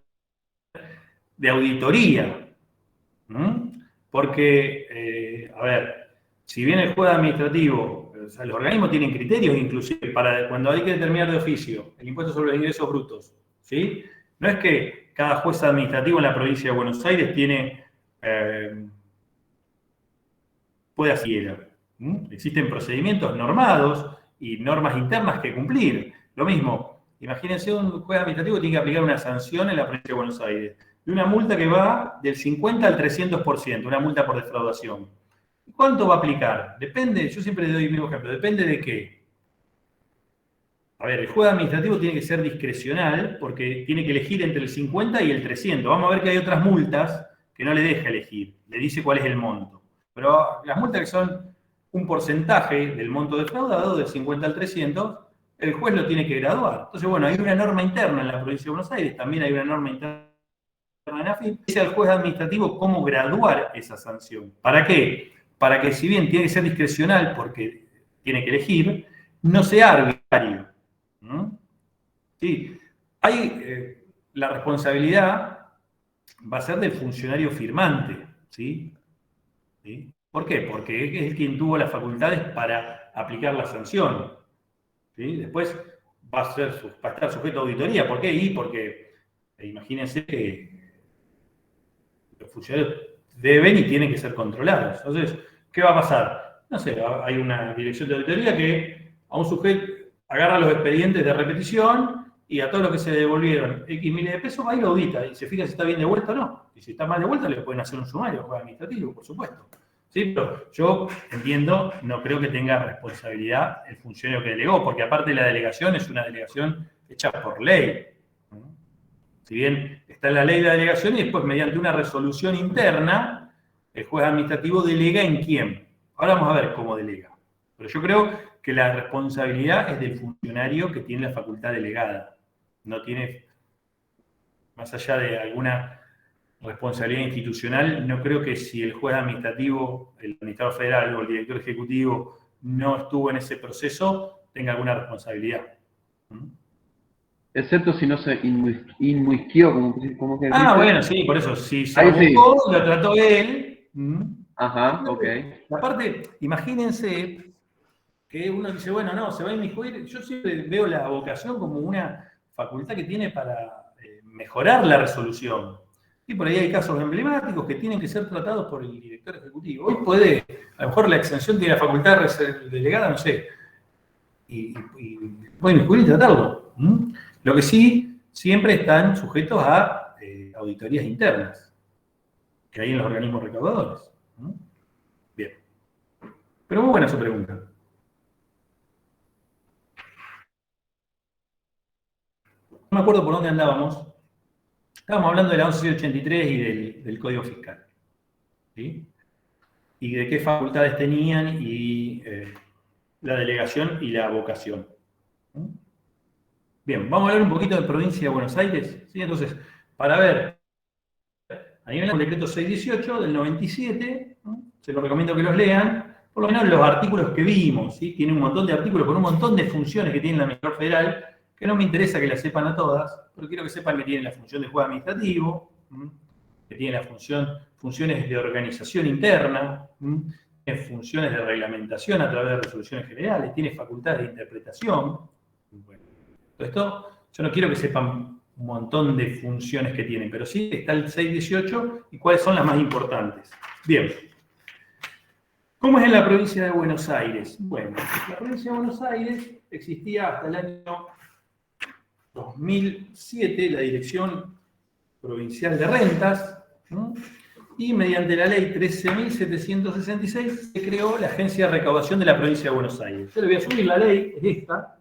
de auditoría. Porque, a ver, si bien el juez administrativo, o sea, los organismos tienen criterios inclusive para cuando hay que determinar de oficio el impuesto sobre los ingresos brutos, ¿sí? No es que cada juez administrativo en la provincia de Buenos Aires tiene, puede hacerlo. Existen procedimientos normados y normas internas que cumplir. Lo mismo, imagínense un juez administrativo que tiene que aplicar una sanción en la provincia de Buenos Aires. Y una multa que va del 50 al 300%, una multa por defraudación. ¿Cuánto va a aplicar? Depende, yo siempre le doy el mismo ejemplo, depende de qué. A ver, el juez administrativo tiene que ser discrecional porque tiene que elegir entre el 50 y el 300. Vamos a ver que hay otras multas que no le deja elegir, le dice cuál es el monto. Pero las multas que son un porcentaje del monto defraudado, del 50 al 300, el juez lo tiene que graduar. Entonces, bueno, hay una norma interna en la provincia de Buenos Aires, también hay una norma interna en AFIP, dice al juez administrativo cómo graduar esa sanción. ¿Para qué? Para que si bien tiene que ser discrecional porque tiene que elegir, no sea arbitrario. Sí, hay la responsabilidad va a ser del funcionario firmante, ¿sí? ¿Sí? ¿Por qué? Porque es quien tuvo las facultades para aplicar la sanción. ¿Sí? Después va a estar sujeto a auditoría. ¿Por qué? Porque imagínense que los funcionarios deben y tienen que ser controlados. Entonces, ¿qué va a pasar? No sé, hay una dirección de auditoría que a un sujeto agarra los expedientes de repetición y a todos los que se devolvieron X miles de pesos va y lo audita y se fija si está bien devuelto o no. Y si está mal devuelto le pueden hacer un sumario, juez administrativo, por supuesto. ¿Sí? Pero yo entiendo, no creo que tenga responsabilidad el funcionario que delegó, porque aparte la delegación es una delegación hecha por ley. Si bien está en la ley de la delegación y después mediante una resolución interna, el juez administrativo delega en quién. Ahora vamos a ver cómo delega. Pero yo creo que la responsabilidad es del funcionario que tiene la facultad delegada. No tiene, más allá de alguna responsabilidad institucional, no creo que si el juez administrativo, el administrador federal o el director ejecutivo no estuvo en ese proceso, tenga alguna responsabilidad. Excepto si no se inmisquió, como que dice. Bueno, sí, por eso. Si se abocó, lo trató él. Ajá, ok. Aparte, imagínense que uno dice, bueno, no, se va a inmiscuir. Yo siempre veo la vocación como una facultad que tiene para mejorar la resolución. Y por ahí hay casos emblemáticos que tienen que ser tratados por el director ejecutivo. Hoy puede, a lo mejor la extensión tiene la facultad de ser delegada, no sé, y pueden inmiscuir y tratarlo. Lo que sí, siempre están sujetos a auditorías internas que hay en los organismos recaudadores. Bien. Pero muy buena su pregunta. No me acuerdo por dónde andábamos. Estábamos hablando de la 1183 y del Código Fiscal. ¿Sí? Y de qué facultades tenían y la delegación y la vocación. Bien, vamos a hablar un poquito de provincia de Buenos Aires. ¿Sí? Entonces, para ver, a nivel del decreto 618 del 97, se los recomiendo que los lean, por lo menos los artículos que vimos, ¿sí? Tiene un montón de artículos con un montón de funciones que tiene la Administrador Federal, que no me interesa que las sepan a todas, pero quiero que sepan que tiene la función de juez administrativo, que tiene la funciones de organización interna, tiene funciones de reglamentación a través de resoluciones generales, tiene facultades de interpretación. Bueno, todo esto, yo no quiero que sepan un montón de funciones que tienen, pero sí está el 618 y cuáles son las más importantes. Bien. ¿Cómo es en la provincia de Buenos Aires? Bueno, la provincia de Buenos Aires existía hasta el año 2007 la Dirección Provincial de Rentas, ¿no? Y mediante la ley 13.766 se creó la Agencia de Recaudación de la provincia de Buenos Aires. Yo le voy a subir la ley, es esta,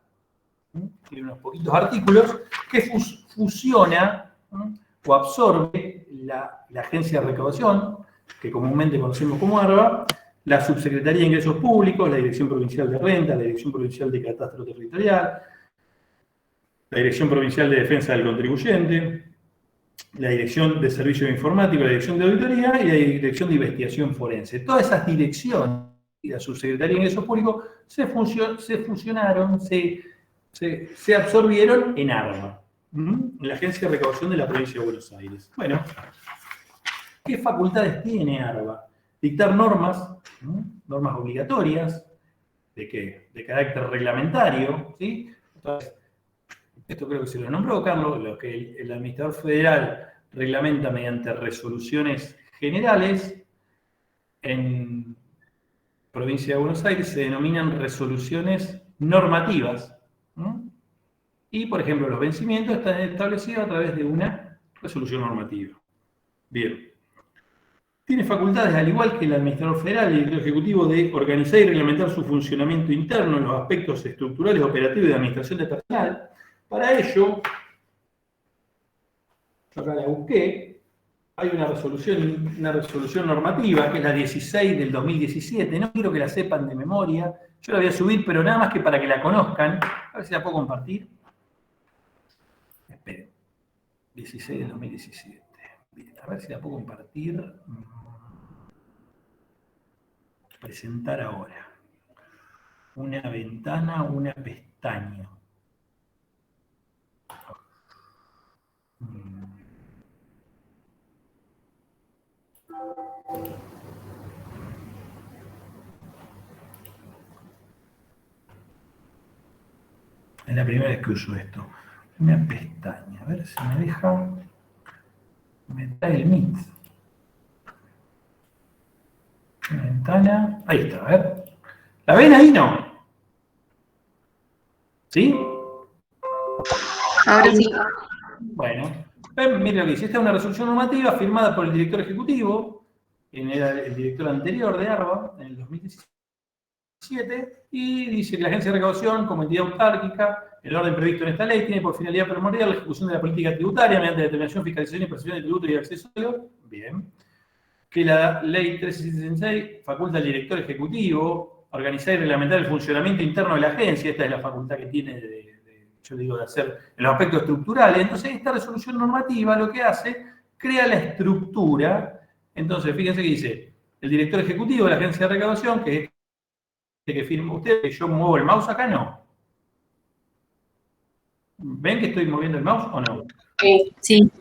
¿no? Tiene unos poquitos artículos, que fusiona, ¿no? O absorbe la Agencia de Recaudación, que comúnmente conocemos como ARBA, la Subsecretaría de Ingresos Públicos, la Dirección Provincial de Renta, la Dirección Provincial de Catastro Territorial, la Dirección Provincial de Defensa del Contribuyente, la Dirección de Servicios Informáticos, la Dirección de Auditoría y la Dirección de Investigación Forense. Todas esas direcciones y la Subsecretaría de Ingresos Públicos se fusionaron, se absorbieron en ARBA, en la Agencia de Recaudación de la Provincia de Buenos Aires. Bueno, ¿qué facultades tiene ARBA? Dictar normas, normas obligatorias, ¿de qué? De carácter reglamentario, ¿sí? Entonces, esto creo que se lo nombró Carlos, lo que el Administrador Federal reglamenta mediante resoluciones generales, en Provincia de Buenos Aires se denominan resoluciones normativas, ¿no? Y, por ejemplo, los vencimientos están establecidos a través de una resolución normativa. Bien. Tiene facultades, al igual que el Administrador Federal y el Director Ejecutivo, de organizar y reglamentar su funcionamiento interno en los aspectos estructurales, operativos y de administración de personal. Para ello, yo acá la busqué, hay una resolución normativa, que es la 16 del 2017, no quiero que la sepan de memoria, yo la voy a subir, pero nada más que para que la conozcan, a ver si la puedo compartir. Esperen, 16 del 2017, bien, a ver si la puedo compartir. Presentar ahora. Una ventana, una pestaña. Es la primera vez que uso esto. Una pestaña. A ver si me deja. Me trae el Meet. Una ventana. Ahí está, a ver. ¿La ven ahí? No. ¿Sí? Ahora sí. Bueno, miren lo que dice. Esta es una resolución normativa firmada por el director ejecutivo, quien era el director anterior de ARBA, en el 2017, y dice que la Agencia de Recaudación, como entidad autárquica, el orden previsto en esta ley, tiene por finalidad primordial la ejecución de la política tributaria mediante determinación, fiscalización y percepción de tributos y accesorios. Bien. Que la ley 1366 faculta al director ejecutivo a organizar y reglamentar el funcionamiento interno de la agencia. Esta es la facultad que tiene de hacer en los aspectos estructurales. Entonces, esta resolución normativa lo que hace, crea la estructura. Entonces, fíjense que dice, el director ejecutivo de la agencia de recaudación, que es que firma usted, que yo muevo el mouse acá, no. ¿Ven que estoy moviendo el mouse o no? Sí.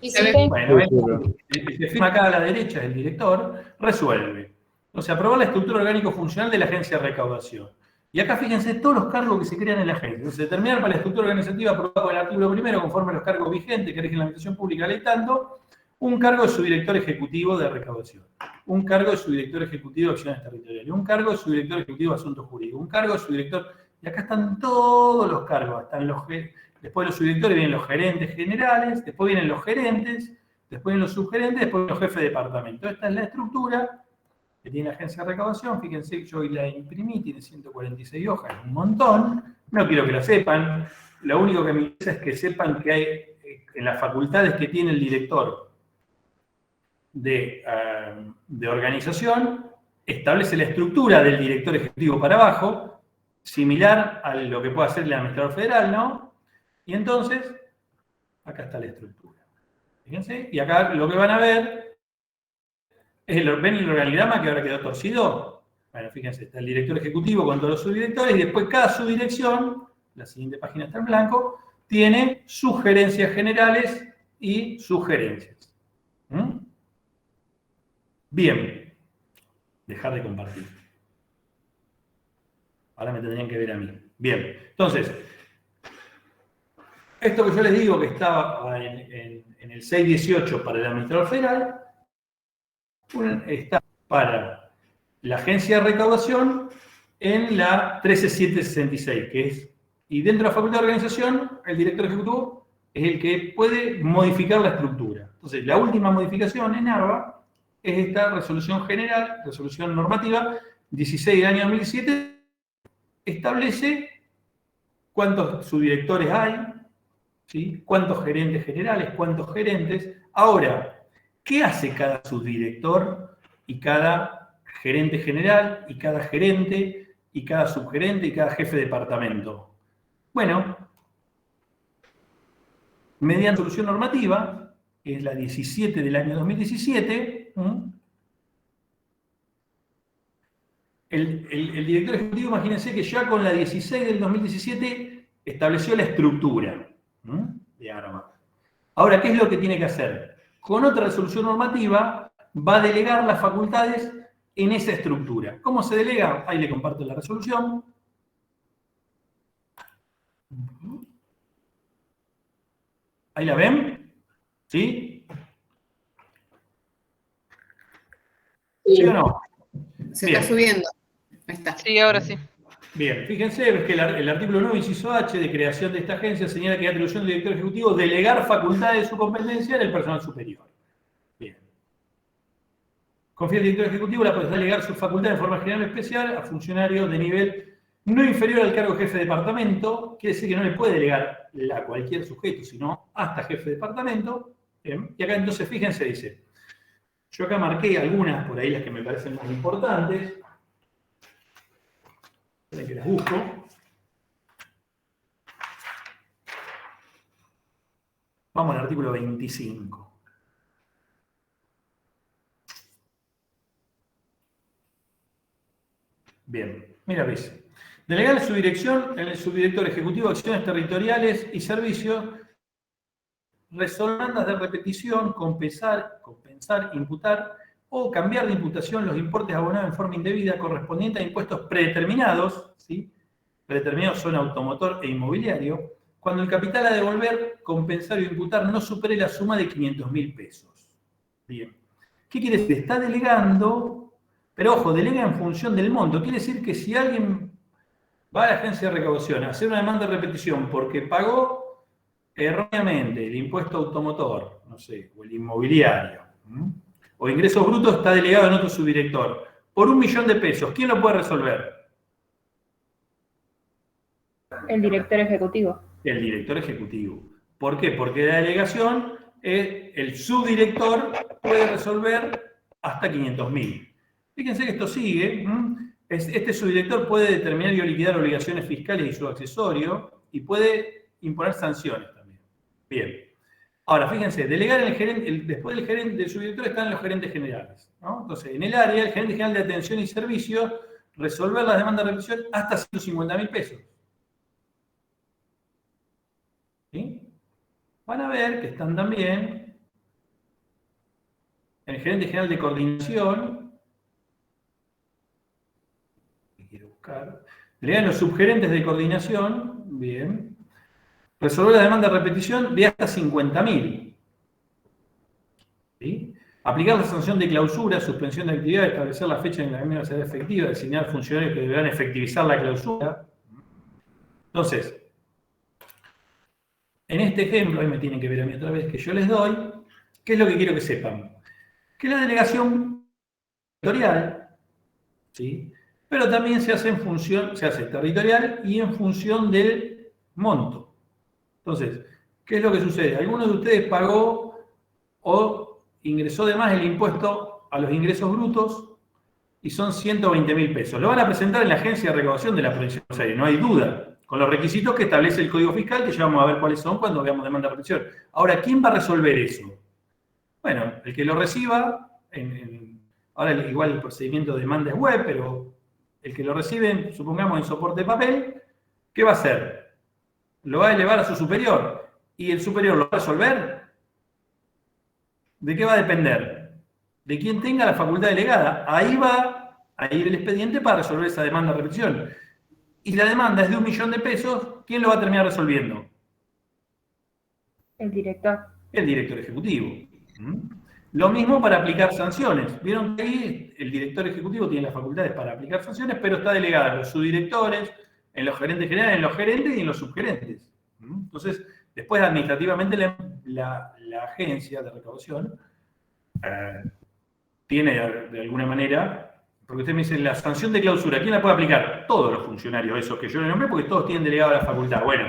Bueno, el que firma acá a la derecha, el director, resuelve. O sea, aprobar la estructura orgánico-funcional de la agencia de recaudación. Y acá fíjense todos los cargos que se crean en la agencia. Entonces, determinar para la estructura organizativa aprobada por el artículo primero, conforme a los cargos vigentes que rigen la administración pública, ley tanto, un cargo de subdirector ejecutivo de recaudación, un cargo de subdirector ejecutivo de acciones territoriales, un cargo de subdirector ejecutivo de asuntos jurídicos, un cargo de subdirector, y acá están todos los cargos, están después de los subdirectores vienen los gerentes generales, después vienen los gerentes, después vienen los subgerentes, después vienen los jefes de departamento. Esta es la estructura que tiene la agencia de recaudación. Fíjense que yo hoy la imprimí, tiene 146 hojas, un montón. No quiero que la sepan. Lo único que me interesa es que sepan que hay en las facultades que tiene el director de organización, establece la estructura del director ejecutivo para abajo, similar a lo que puede hacer el administrador federal, ¿no? Y entonces, acá está la estructura. Fíjense, y acá lo que van a ver es, ¿ven el organigrama que ahora quedó torcido? Bueno, fíjense, está el director ejecutivo con todos los subdirectores y después cada subdirección, la siguiente página está en blanco, tiene sus gerencias generales y sus gerencias. Bien. Dejar de compartir. Ahora me tendrían que ver a mí. Bien. Entonces, esto que yo les digo que estaba en el 618 para el administrador federal, está para la agencia de recaudación en la 13766, que es, y dentro de la facultad de organización, el director ejecutivo es el que puede modificar la estructura. Entonces, la última modificación en ARBA es esta resolución general, resolución normativa 16 del año 2017, establece cuántos subdirectores hay, ¿sí? Cuántos gerentes generales, cuántos gerentes. Ahora, ¿qué hace cada subdirector y cada gerente general y cada gerente y cada subgerente y cada jefe de departamento? Bueno, mediante solución normativa, que es la 17 del año 2017, el director ejecutivo, imagínense que ya con la 16 del 2017 estableció la estructura de ARBA. Ahora, ¿qué es lo que tiene que hacer? Con otra resolución normativa va a delegar las facultades en esa estructura. ¿Cómo se delega? Ahí le comparto la resolución. ¿Ahí la ven? ¿Sí? ¿Sí o no? Se Bien. está subiendo. Ahí está. Sí, ahora sí. Bien, fíjense, ves que el artículo 9, inciso H, de creación de esta agencia, señala que hay atribución del director ejecutivo delegar facultades de su competencia en el personal superior. Bien. Confía el director ejecutivo la potestad de delegar sus facultades de forma general o especial a funcionarios de nivel no inferior al cargo de jefe de departamento. Quiere decir que no le puede delegar a cualquier sujeto, sino hasta jefe de departamento. Bien. Y acá entonces, fíjense, dice, yo acá marqué algunas, por ahí las que me parecen más importantes. Esperen que las busco. Vamos al artículo 25. Bien, mira, ves. Delegar en su dirección, en el subdirector ejecutivo, acciones territoriales y servicios, resolver de repetición, compensar, imputar o cambiar de imputación los importes abonados en forma indebida correspondientes a impuestos predeterminados, ¿sí? Predeterminados son automotor e inmobiliario, cuando el capital a devolver, compensar o imputar no supere la suma de 500.000 pesos. Bien. ¿Qué quiere decir? Está delegando, pero ojo, delega en función del monto. Quiere decir que si alguien va a la agencia de recaudación a hacer una demanda de repetición porque pagó erróneamente el impuesto automotor, no sé, o el inmobiliario, o ingresos brutos, está delegado en otro subdirector, por 1 millón de pesos, ¿quién lo puede resolver? El director ejecutivo. El director ejecutivo. ¿Por qué? Porque la delegación, el subdirector puede resolver hasta 500.000. Fíjense que esto sigue. Este subdirector puede determinar y liquidar obligaciones fiscales y su accesorio y puede imponer sanciones también. Bien. Ahora, fíjense, delegar en el gerente, después del gerente, del subdirector están los gerentes generales, ¿no? Entonces, en el área, el gerente general de atención y servicios, resolver las demandas de repetición hasta 150.000 pesos. ¿Sí? Van a ver que están también el gerente general de coordinación, que quiero buscar, delegar en los subgerentes de coordinación, bien. Resolver la demanda de repetición de hasta 50.000. ¿Sí? Aplicar la sanción de clausura, suspensión de actividad, establecer la fecha en la que será efectiva, designar funcionarios que deberán efectivizar la clausura. Entonces, en este ejemplo, ahí me tienen que ver a mí otra vez, que yo les doy, ¿qué es lo que quiero que sepan? Que la delegación territorial, ¿sí? Pero también se hace en función, se hace territorial y en función del monto. Entonces, ¿qué es lo que sucede? Alguno de ustedes pagó o ingresó de más el impuesto a los ingresos brutos y son 120.000 pesos. Lo van a presentar en la agencia de recaudación de la provincia de Buenos Aires, no hay duda, con los requisitos que establece el Código Fiscal, que ya vamos a ver cuáles son cuando veamos demanda de repetición. Ahora, ¿quién va a resolver eso? Bueno, el que lo reciba, ahora igual el procedimiento de demanda es web, pero el que lo recibe, supongamos en soporte de papel, ¿qué va a hacer? Lo va a elevar a su superior. ¿Y el superior lo va a resolver? ¿De qué va a depender? De quien tenga la facultad delegada. Ahí va a ir el expediente para resolver esa demanda de repetición. Y la demanda es de 1.000.000 de pesos, ¿quién lo va a terminar resolviendo? El director. El director ejecutivo. Lo mismo para aplicar sanciones. Vieron que ahí el director ejecutivo tiene las facultades para aplicar sanciones, pero está delegada en los subdirectores, en los gerentes generales, en los gerentes y en los subgerentes. Entonces, después administrativamente la agencia de recaudación tiene de alguna manera, porque usted me dice, la sanción de clausura, ¿quién la puede aplicar? Todos los funcionarios, esos que yo le nombré, porque todos tienen delegado la facultad. Bueno,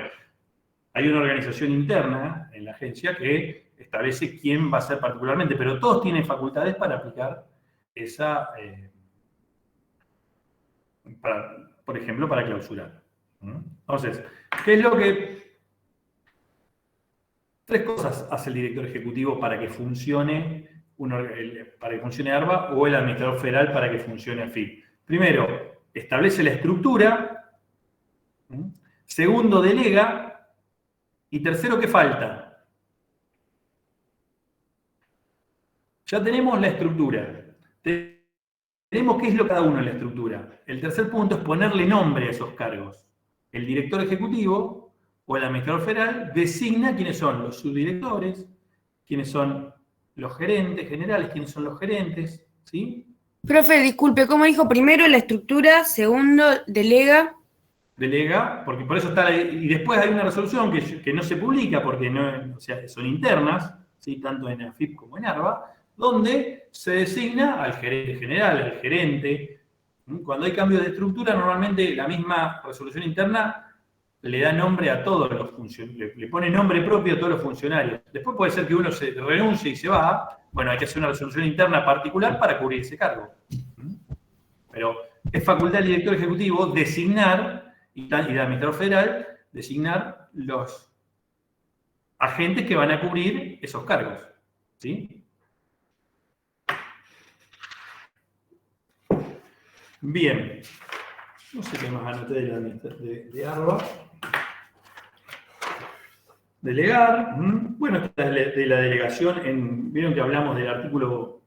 hay una organización interna en la agencia que establece quién va a ser particularmente, pero todos tienen facultades para aplicar esa, por ejemplo, para clausurar. Entonces, ¿qué es lo que... Tres cosas hace el director ejecutivo para que funcione ARBA o el administrador federal para que funcione AFIP. Primero, establece la estructura. Segundo, delega. Y tercero, ¿qué falta? Ya tenemos la estructura. Tenemos qué es lo que cada uno en la estructura. El tercer punto es ponerle nombre a esos cargos. El director ejecutivo o el administrador federal designa quiénes son los subdirectores, quiénes son los gerentes generales, quiénes son los gerentes, ¿sí? Profe, disculpe, ¿cómo dijo? Primero la estructura, segundo delega. Delega, porque por eso está, y después hay una resolución que no se publica porque no, o sea, son internas, ¿sí? Tanto en AFIP como en ARBA, donde se designa al gerente general, al gerente. Cuando hay cambios de estructura, normalmente la misma resolución interna le da nombre a todos los funcionarios, le pone nombre propio a todos los funcionarios. Después puede ser que uno se renuncie y se va, bueno, hay que hacer una resolución interna particular para cubrir ese cargo. Pero es facultad del director ejecutivo designar, y del administrador federal, designar los agentes que van a cubrir esos cargos. ¿Sí? Bien. No sé qué más anoté de ARBA. Delegar. Bueno, esta es de la delegación. Vieron que hablamos del artículo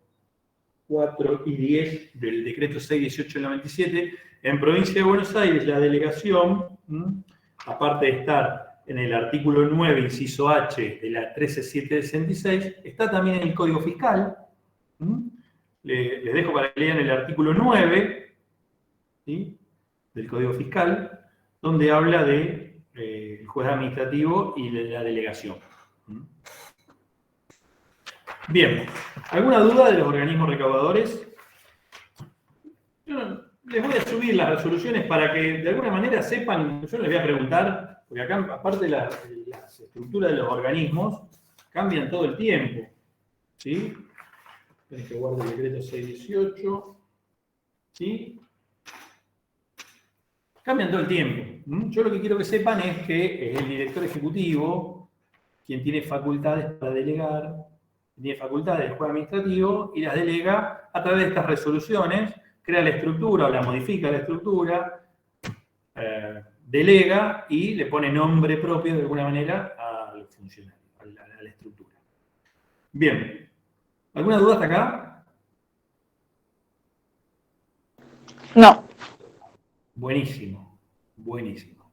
4 y 10 del decreto 618 del 97. En Provincia de Buenos Aires, la delegación, aparte de estar en el artículo 9, inciso H, de la 13766, está también en el Código Fiscal. Les dejo para que lean el artículo 9, ¿sí?, del Código Fiscal, donde habla de el juez administrativo y de la delegación. Bien, ¿alguna duda de los organismos recaudadores? Yo les voy a subir las resoluciones para que de alguna manera sepan, yo les voy a preguntar, porque acá aparte las estructuras de los organismos cambian todo el tiempo. ¿Sí? Tienen que guardar el decreto 618. ¿Sí? Cambian todo el tiempo. Yo lo que quiero que sepan es que es el director ejecutivo quien tiene facultades para delegar, tiene facultades del juez administrativo y las delega a través de estas resoluciones, crea la estructura o la modifica la estructura, delega y le pone nombre propio de alguna manera al funcionario, a la estructura. Bien. ¿Alguna duda hasta acá? No. Buenísimo, buenísimo.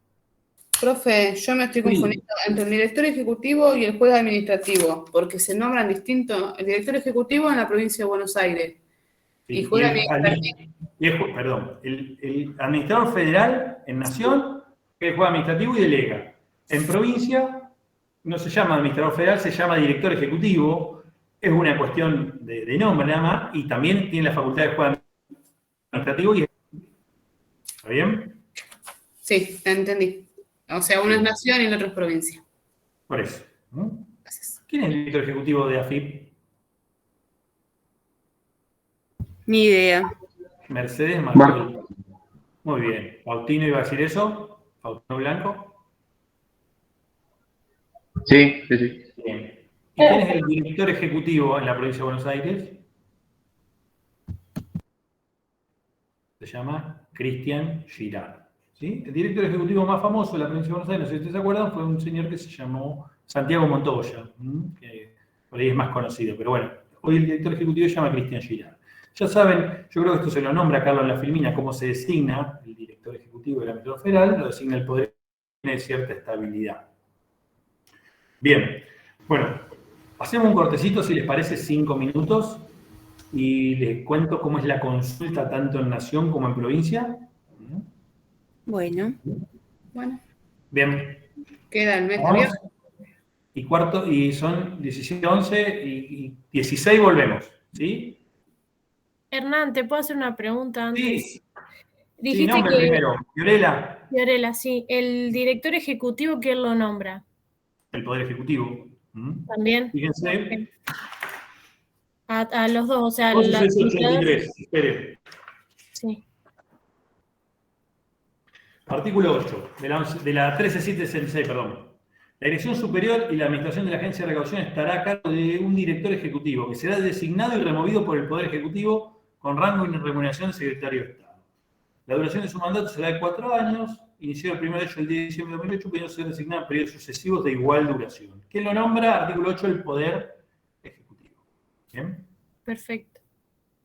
Profe, yo me estoy confundiendo entre el director ejecutivo y el juez administrativo, porque se nombran distintos. El director ejecutivo en la provincia de Buenos Aires. Sí, y juez administrativo. El administrador federal en Nación, que es juez administrativo y delega. En provincia no se llama administrador federal, se llama director ejecutivo. Es una cuestión de nombre nada más, y también tiene la facultad de juez administrativo. ¿Está bien? Sí, entendí. O sea, uno es Nación y el otro es provincia. Por eso. Gracias. ¿Quién es el director ejecutivo de AFIP? Ni idea. Mercedes Marconi. Muy bien. ¿Faustino iba a decir eso? ¿Faustino Blanco? Sí, sí, sí. Bien. ¿Y quién es el director ejecutivo en la provincia de Buenos Aires? se llama Cristian Girard. ¿Sí? El director ejecutivo más famoso de la provincia de Buenos Aires, no sé si ustedes se acuerdan, fue un señor que se llamó Santiago Montoya, que por ahí es más conocido, pero bueno, hoy el director ejecutivo se llama Cristian Girard. Ya saben, yo creo que esto se lo nombra Carlos en la Filmina, cómo se designa el director ejecutivo de la Administración Federal, lo designa el poder que tiene cierta estabilidad. Bien, bueno, hacemos un cortecito, si les parece, 5 minutos, y les cuento cómo es la consulta tanto en Nación como en provincia. Bueno. Bueno, Bien. queda el mes Vamos. abierto. Y cuarto, y son 17, 11 y 16 volvemos, ¿sí? Hernán, ¿te puedo hacer una pregunta antes? Sí. Dijiste Sí, nombre que... primero. Fiorella, Fiorella, sí. ¿El director ejecutivo quién lo nombra? el Poder Ejecutivo. ¿También? Fíjense. A los dos, o sea, 1183, espere. Sí. Artículo 8, de la 13766, perdón. La dirección superior y la administración de la agencia de recaudación estará a cargo de un director ejecutivo que será designado y removido por el Poder Ejecutivo con rango y remuneración de secretario de Estado. La duración de su mandato será de 4 años, inició el 1 de ellos el 10 de diciembre de 2008, pudiendo ser designado en periodos sucesivos de igual duración. ¿Quién lo nombra? Artículo 8, el Poder Ejecutivo. ¿Bien? Perfecto.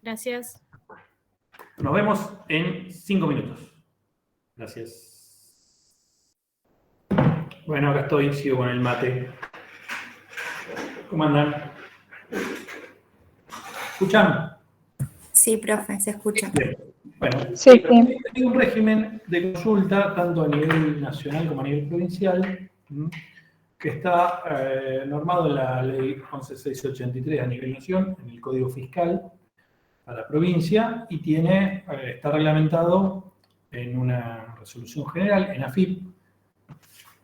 Gracias. Nos vemos en 5 minutos. Gracias. Bueno, acá estoy, sigo con el mate. ¿Cómo andan? ¿Escuchan? Sí, profe, se escucha. Bien. Bueno, Sí, sí. hay un régimen de consulta, tanto a nivel nacional como a nivel provincial, que está normado en la ley 11683 a nivel nación, en el Código Fiscal para provincia, y está reglamentado en una resolución general, en AFIP,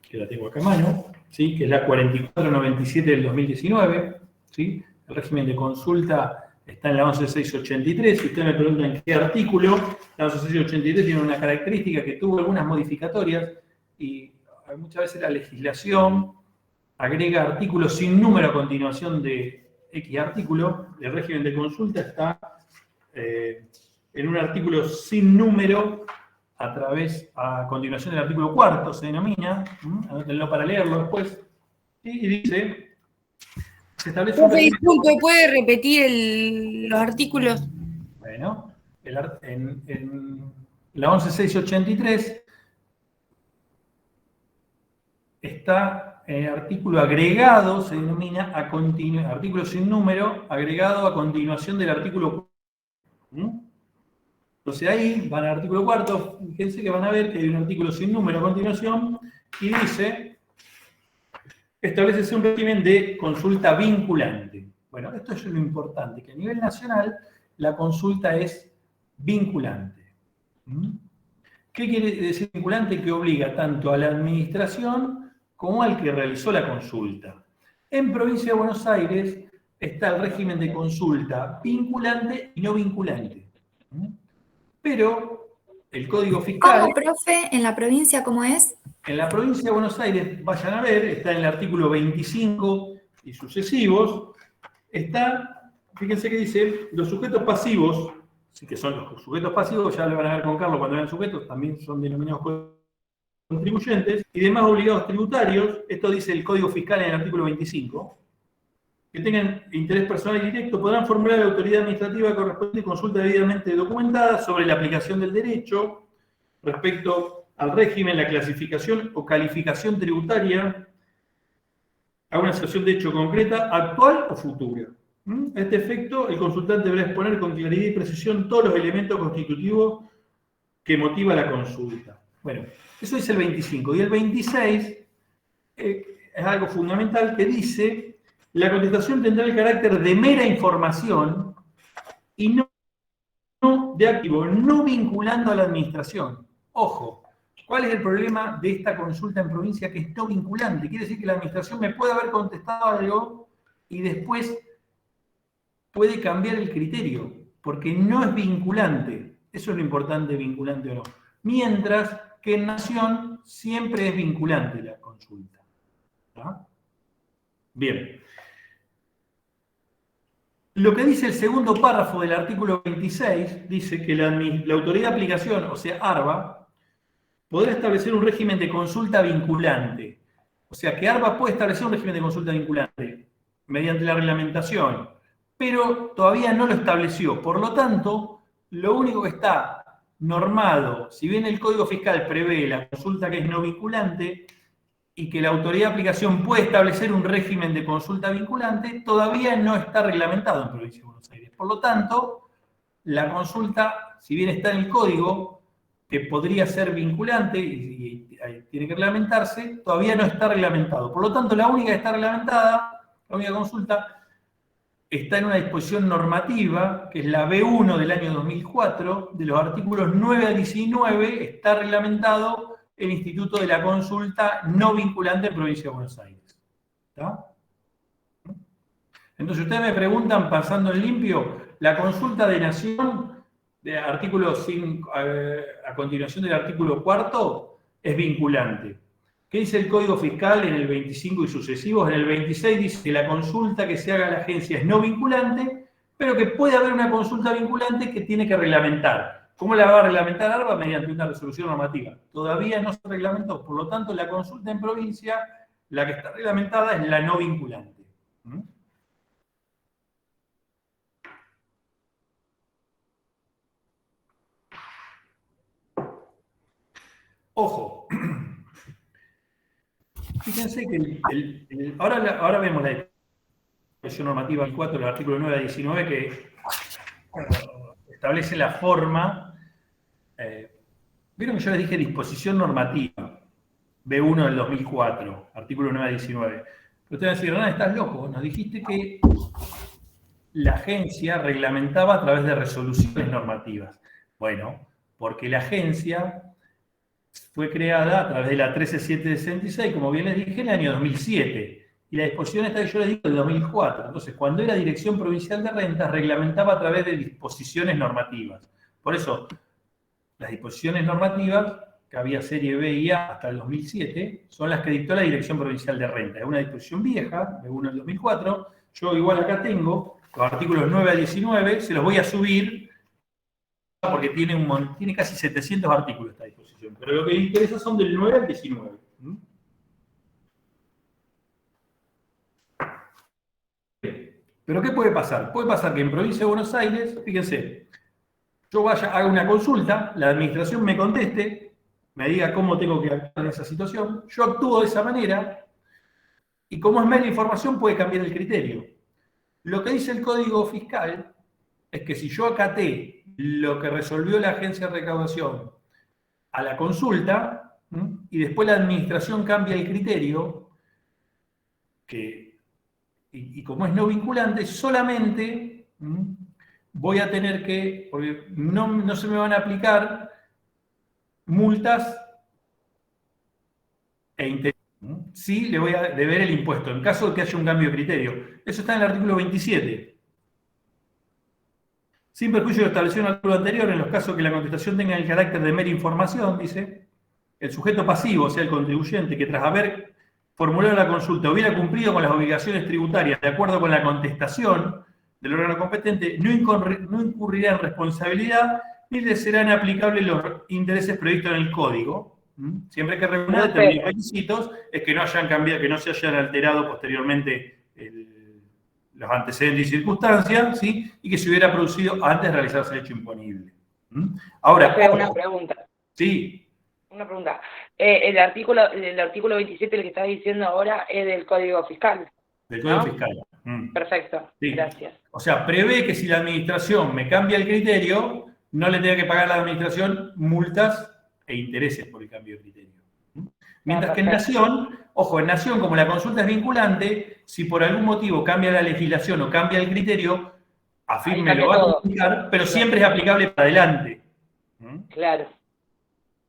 que la tengo acá a mano, ¿sí? Que es la 4497 del 2019, ¿sí? El régimen de consulta está en la 11683. Si ustedes me preguntan en qué artículo, la 11683 tiene una característica que tuvo algunas modificatorias y muchas veces la legislación agrega artículos sin número a continuación de X artículo. El régimen de consulta está en un artículo sin número a continuación del artículo 4, se denomina, anótenlo para leerlo después, y dice, se establece Profe, disculpe, ¿puede repetir los artículos? Bueno, en la 11683 está en el artículo agregado, se denomina artículo sin número, agregado a continuación del artículo 4. Entonces ahí van al artículo 4, fíjense que van a ver que hay un artículo sin número a continuación y dice, establece un régimen de consulta vinculante. Bueno, esto es lo importante, que a nivel nacional la consulta es vinculante. ¿Qué quiere decir vinculante? Que obliga tanto a la administración como al que realizó la consulta. En Provincia de Buenos Aires está el régimen de consulta vinculante y no vinculante. Pero el Código Fiscal... ¿Cómo, profe? ¿En la provincia cómo es? En la provincia de Buenos Aires, vayan a ver, está en el artículo 25 y sucesivos, está, fíjense que dice, los sujetos pasivos, sí que son los sujetos pasivos, ya lo van a ver con Carlos cuando vean sujetos, también son denominados contribuyentes, y demás obligados tributarios, esto dice el Código Fiscal en el artículo 25, que tengan interés personal y directo, podrán formular a la autoridad administrativa correspondiente consulta debidamente documentada sobre la aplicación del derecho respecto al régimen, la clasificación o calificación tributaria a una situación de hecho concreta, actual o futura. A este efecto, el consultante deberá exponer con claridad y precisión todos los elementos constitutivos que motiva la consulta. Bueno, eso dice el 25. Y el 26 es algo fundamental que dice: la contestación tendrá el carácter de mera información y no de activo, no vinculando a la administración. Ojo, ¿cuál es el problema de esta consulta en provincia que es no vinculante? Quiere decir que la administración me puede haber contestado algo y después puede cambiar el criterio, porque no es vinculante. Eso es lo importante, vinculante o no. Mientras que en Nación siempre es vinculante la consulta. ¿Está? Bien. Lo que dice el segundo párrafo del artículo 26 dice que la autoridad de aplicación, o sea, ARBA, podrá establecer un régimen de consulta vinculante. O sea, que ARBA puede establecer un régimen de consulta vinculante mediante la reglamentación, pero todavía no lo estableció. Por lo tanto, lo único que está normado, si bien el Código Fiscal prevé la consulta que es no vinculante y que la autoridad de aplicación puede establecer un régimen de consulta vinculante, todavía no está reglamentado en Provincia de Buenos Aires. Por lo tanto, la consulta, si bien está en el Código, que podría ser vinculante y tiene que reglamentarse, todavía no está reglamentado. Por lo tanto, la única que está reglamentada, la única consulta, está en una disposición normativa, que es la B1 del año 2004, de los artículos 9 a 19, está reglamentado el Instituto de la Consulta no vinculante en Provincia de Buenos Aires. ¿Está? Entonces, ustedes me preguntan, pasando en limpio, la consulta de nación, de artículo 5, a continuación del artículo 4, es vinculante. ¿Qué dice el Código Fiscal en el 25 y sucesivos? En el 26 dice que la consulta que se haga a la agencia es no vinculante, pero que puede haber una consulta vinculante que tiene que reglamentar. ¿Cómo la va a reglamentar ARBA? Mediante una resolución normativa. Todavía no se reglamentó, por lo tanto, la consulta en provincia, la que está reglamentada es la no vinculante. Ojo, fíjense que ahora vemos la disposición normativa 4 del artículo 9 a 19 que establece la forma. Vieron que yo les dije disposición normativa, B1 del 2004, artículo 9 a 19. Pero ustedes van a decir, Hernán, estás loco, nos dijiste que la agencia reglamentaba a través de resoluciones normativas. Bueno, porque la agencia fue creada a través de la 13766, como bien les dije, en el año 2007. Y la disposición esta que yo les digo del 2004. Entonces, cuando era Dirección Provincial de Rentas, reglamentaba a través de disposiciones normativas. Por eso, las disposiciones normativas, que había serie B y A hasta el 2007, son las que dictó la Dirección Provincial de Rentas. Es una disposición vieja, de 1 del 2004. Yo igual acá tengo los artículos 9 a 19, se los voy a subir, porque tiene casi 700 artículos esta disposición, pero lo que me interesa son del 9 al 19. Pero ¿qué puede pasar? Puede pasar que en Provincia de Buenos Aires, fíjense, yo haga una consulta, la administración me conteste, me diga cómo tengo que actuar en esa situación, yo actúo de esa manera, y como es mera información puede cambiar el criterio. Lo que dice el Código Fiscal es que si yo acaté lo que resolvió la agencia de recaudación a la consulta, y después la administración cambia el criterio, y como es no vinculante, solamente voy a tener que, porque no se me van a aplicar multas e intereses. Sí le voy a deber el impuesto, en caso de que haya un cambio de criterio. Eso está en el artículo 27. Sin perjuicio de lo establecido en el artículo anterior, en los casos que la contestación tenga el carácter de mera información, dice, el sujeto pasivo, o sea, el contribuyente, que tras haber formulado la consulta hubiera cumplido con las obligaciones tributarias de acuerdo con la contestación del órgano competente, no incurrirá en responsabilidad ni le serán aplicables los intereses previstos en el Código. Siempre que reúna determinados requisitos, es que no hayan cambiado, que no se hayan alterado posteriormente los antecedentes y circunstancias, ¿sí? Y que se hubiera producido antes de realizarse el hecho imponible. Ahora, una pregunta. Sí. Una pregunta. El artículo 27, el que estás diciendo ahora, es del Código Fiscal. Del Código Fiscal. Perfecto, sí. Gracias. O sea, prevé que si la administración me cambia el criterio, no le tenga que pagar a la administración multas e intereses por el cambio de criterio. Mientras que en Nación, ojo, en Nación, como la consulta es vinculante, si por algún motivo cambia la legislación o cambia el criterio, afirme lo va a comunicar, pero siempre es aplicable para adelante. Claro.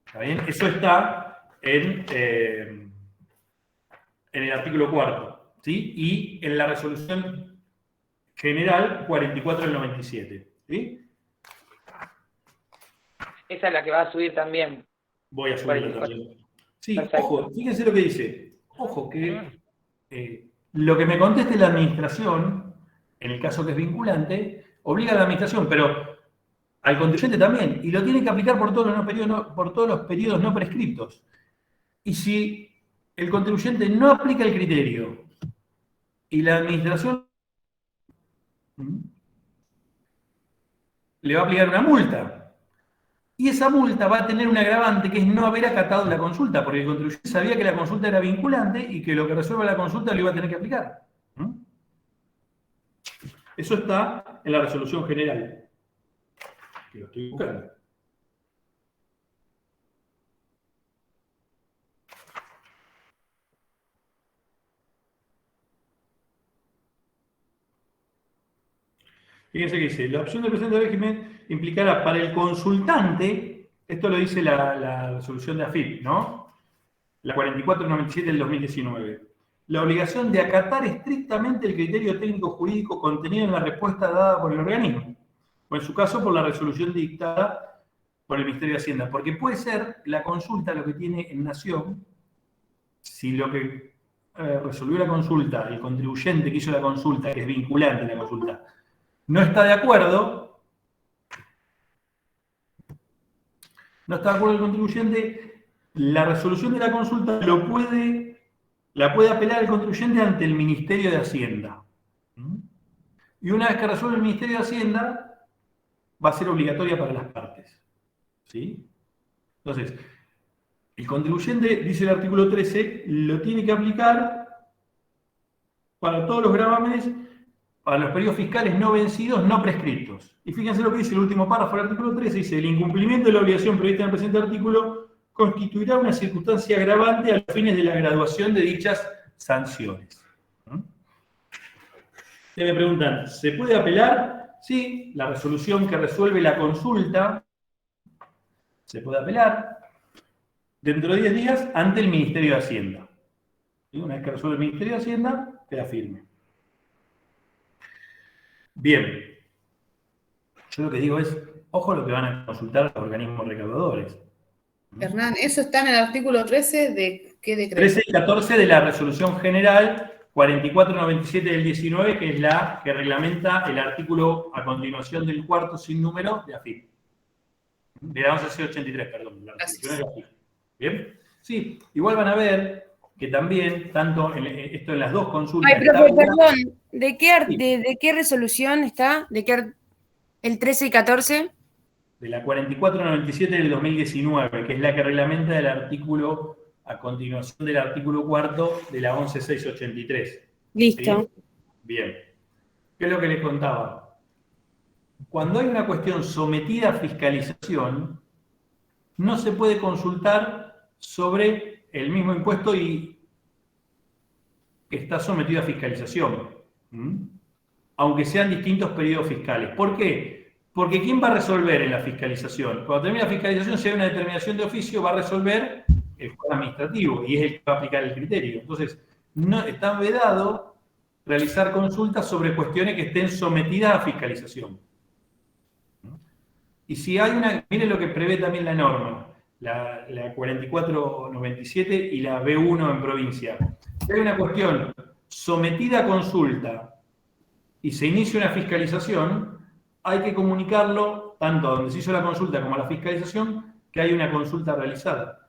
¿Está bien? Eso está en el artículo 4, ¿sí? Y en la resolución general 44 del 97, ¿sí? Esa es la que va a subir también. Voy a subirla también. Sí, perfecto. Ojo, fíjense lo que dice. Ojo, que lo que me conteste la administración en el caso que es vinculante, obliga a la administración, pero al contribuyente también, y lo tiene que aplicar por todos los periodos no prescriptos. Y si el contribuyente no aplica el criterio y la administración le va a aplicar una multa, y esa multa va a tener un agravante que es no haber acatado la consulta, porque el contribuyente sabía que la consulta era vinculante y que lo que resuelva la consulta lo iba a tener que aplicar. Eso está en la resolución general, que lo estoy buscando. Fíjense que dice, la opción del presente régimen implicará para el consultante, esto lo dice la resolución de AFIP, ¿no? La 4497 del 2019, la obligación de acatar estrictamente el criterio técnico jurídico contenido en la respuesta dada por el organismo, o en su caso por la resolución dictada por el Ministerio de Hacienda, porque puede ser la consulta lo que tiene en Nación, si lo que resolvió la consulta, el contribuyente que hizo la consulta, que es vinculante la consulta, no está de acuerdo el contribuyente, la resolución de la consulta la puede apelar el contribuyente ante el Ministerio de Hacienda. Y una vez que resuelve el Ministerio de Hacienda, va a ser obligatoria para las partes. ¿Sí? Entonces, el contribuyente, dice el artículo 13, lo tiene que aplicar para todos los gravámenes, para los periodos fiscales no vencidos, no prescriptos. Y fíjense lo que dice el último párrafo del artículo 13, dice, el incumplimiento de la obligación prevista en el presente artículo constituirá una circunstancia agravante a los fines de la graduación de dichas sanciones. Me preguntan, ¿se puede apelar? Sí, la resolución que resuelve la consulta se puede apelar dentro de 10 días ante el Ministerio de Hacienda. Y una vez que resuelve el Ministerio de Hacienda, queda firme. Bien. Yo lo que digo es, ojo lo que van a consultar los organismos recaudadores. Hernán, eso está en el artículo 13 de ¿qué decreto? 13 y 14 de la resolución general 4497 del 19, que es la que reglamenta el artículo a continuación del cuarto sin número de AFIP. De la 1183, perdón. La resolución de AFIP. ¿Bien? Sí, igual van a ver que también, tanto esto en las dos consultas... Ay, profe, perdón, ¿de qué resolución está? ¿De qué el 13 y 14? De la 4497 del 2019, que es la que reglamenta el artículo a continuación del artículo cuarto de la 11683. Listo. ¿Sí? Bien. ¿Qué es lo que les contaba? Cuando hay una cuestión sometida a fiscalización, no se puede consultar sobre el mismo impuesto y que está sometido a fiscalización, aunque sean distintos periodos fiscales. ¿Por qué? Porque ¿quién va a resolver en la fiscalización? Cuando termine la fiscalización, si hay una determinación de oficio, va a resolver el juez administrativo y es el que va a aplicar el criterio. Entonces, no está vedado realizar consultas sobre cuestiones que estén sometidas a fiscalización. Y si hay una, miren lo que prevé también la norma, la 4497 y la B1 en provincia. Si hay una cuestión sometida a consulta y se inicia una fiscalización, hay que comunicarlo tanto a donde se hizo la consulta como a la fiscalización que hay una consulta realizada.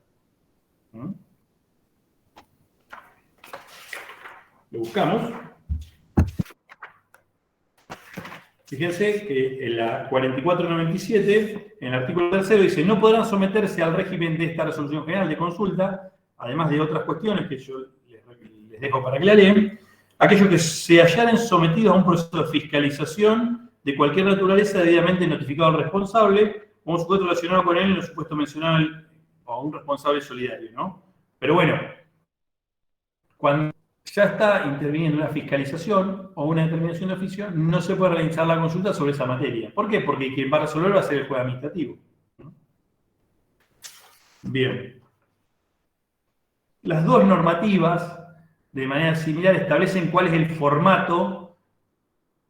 Lo buscamos. Fíjense que en la 4497, en el artículo 3, dice, no podrán someterse al régimen de esta resolución general de consulta, además de otras cuestiones que yo les dejo para que la lean, aquellos que se hallaren sometidos a un proceso de fiscalización de cualquier naturaleza debidamente notificado al responsable, o un supuesto relacionado con él en el supuesto mencionado o un responsable solidario, ¿no? Pero bueno, cuando ya está interviniendo una fiscalización o una determinación de oficio, no se puede realizar la consulta sobre esa materia. ¿Por qué? Porque quien va a resolver va a ser el juez administrativo. Bien. Las dos normativas, de manera similar, establecen cuál es el formato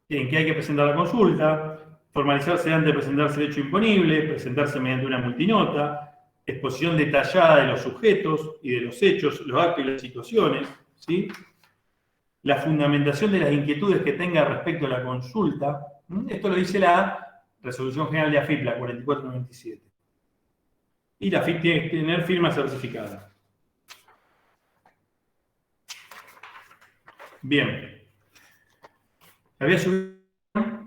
en que hay que presentar la consulta, formalizarse antes de presentarse el hecho imponible, presentarse mediante una multinota, exposición detallada de los sujetos y de los hechos, los actos y las situaciones, ¿sí? la fundamentación de las inquietudes que tenga respecto a la consulta. Esto lo dice la Resolución General de AFIP, la 4497. Y la AFIP tiene que tener firma certificada. Bien. Había subido,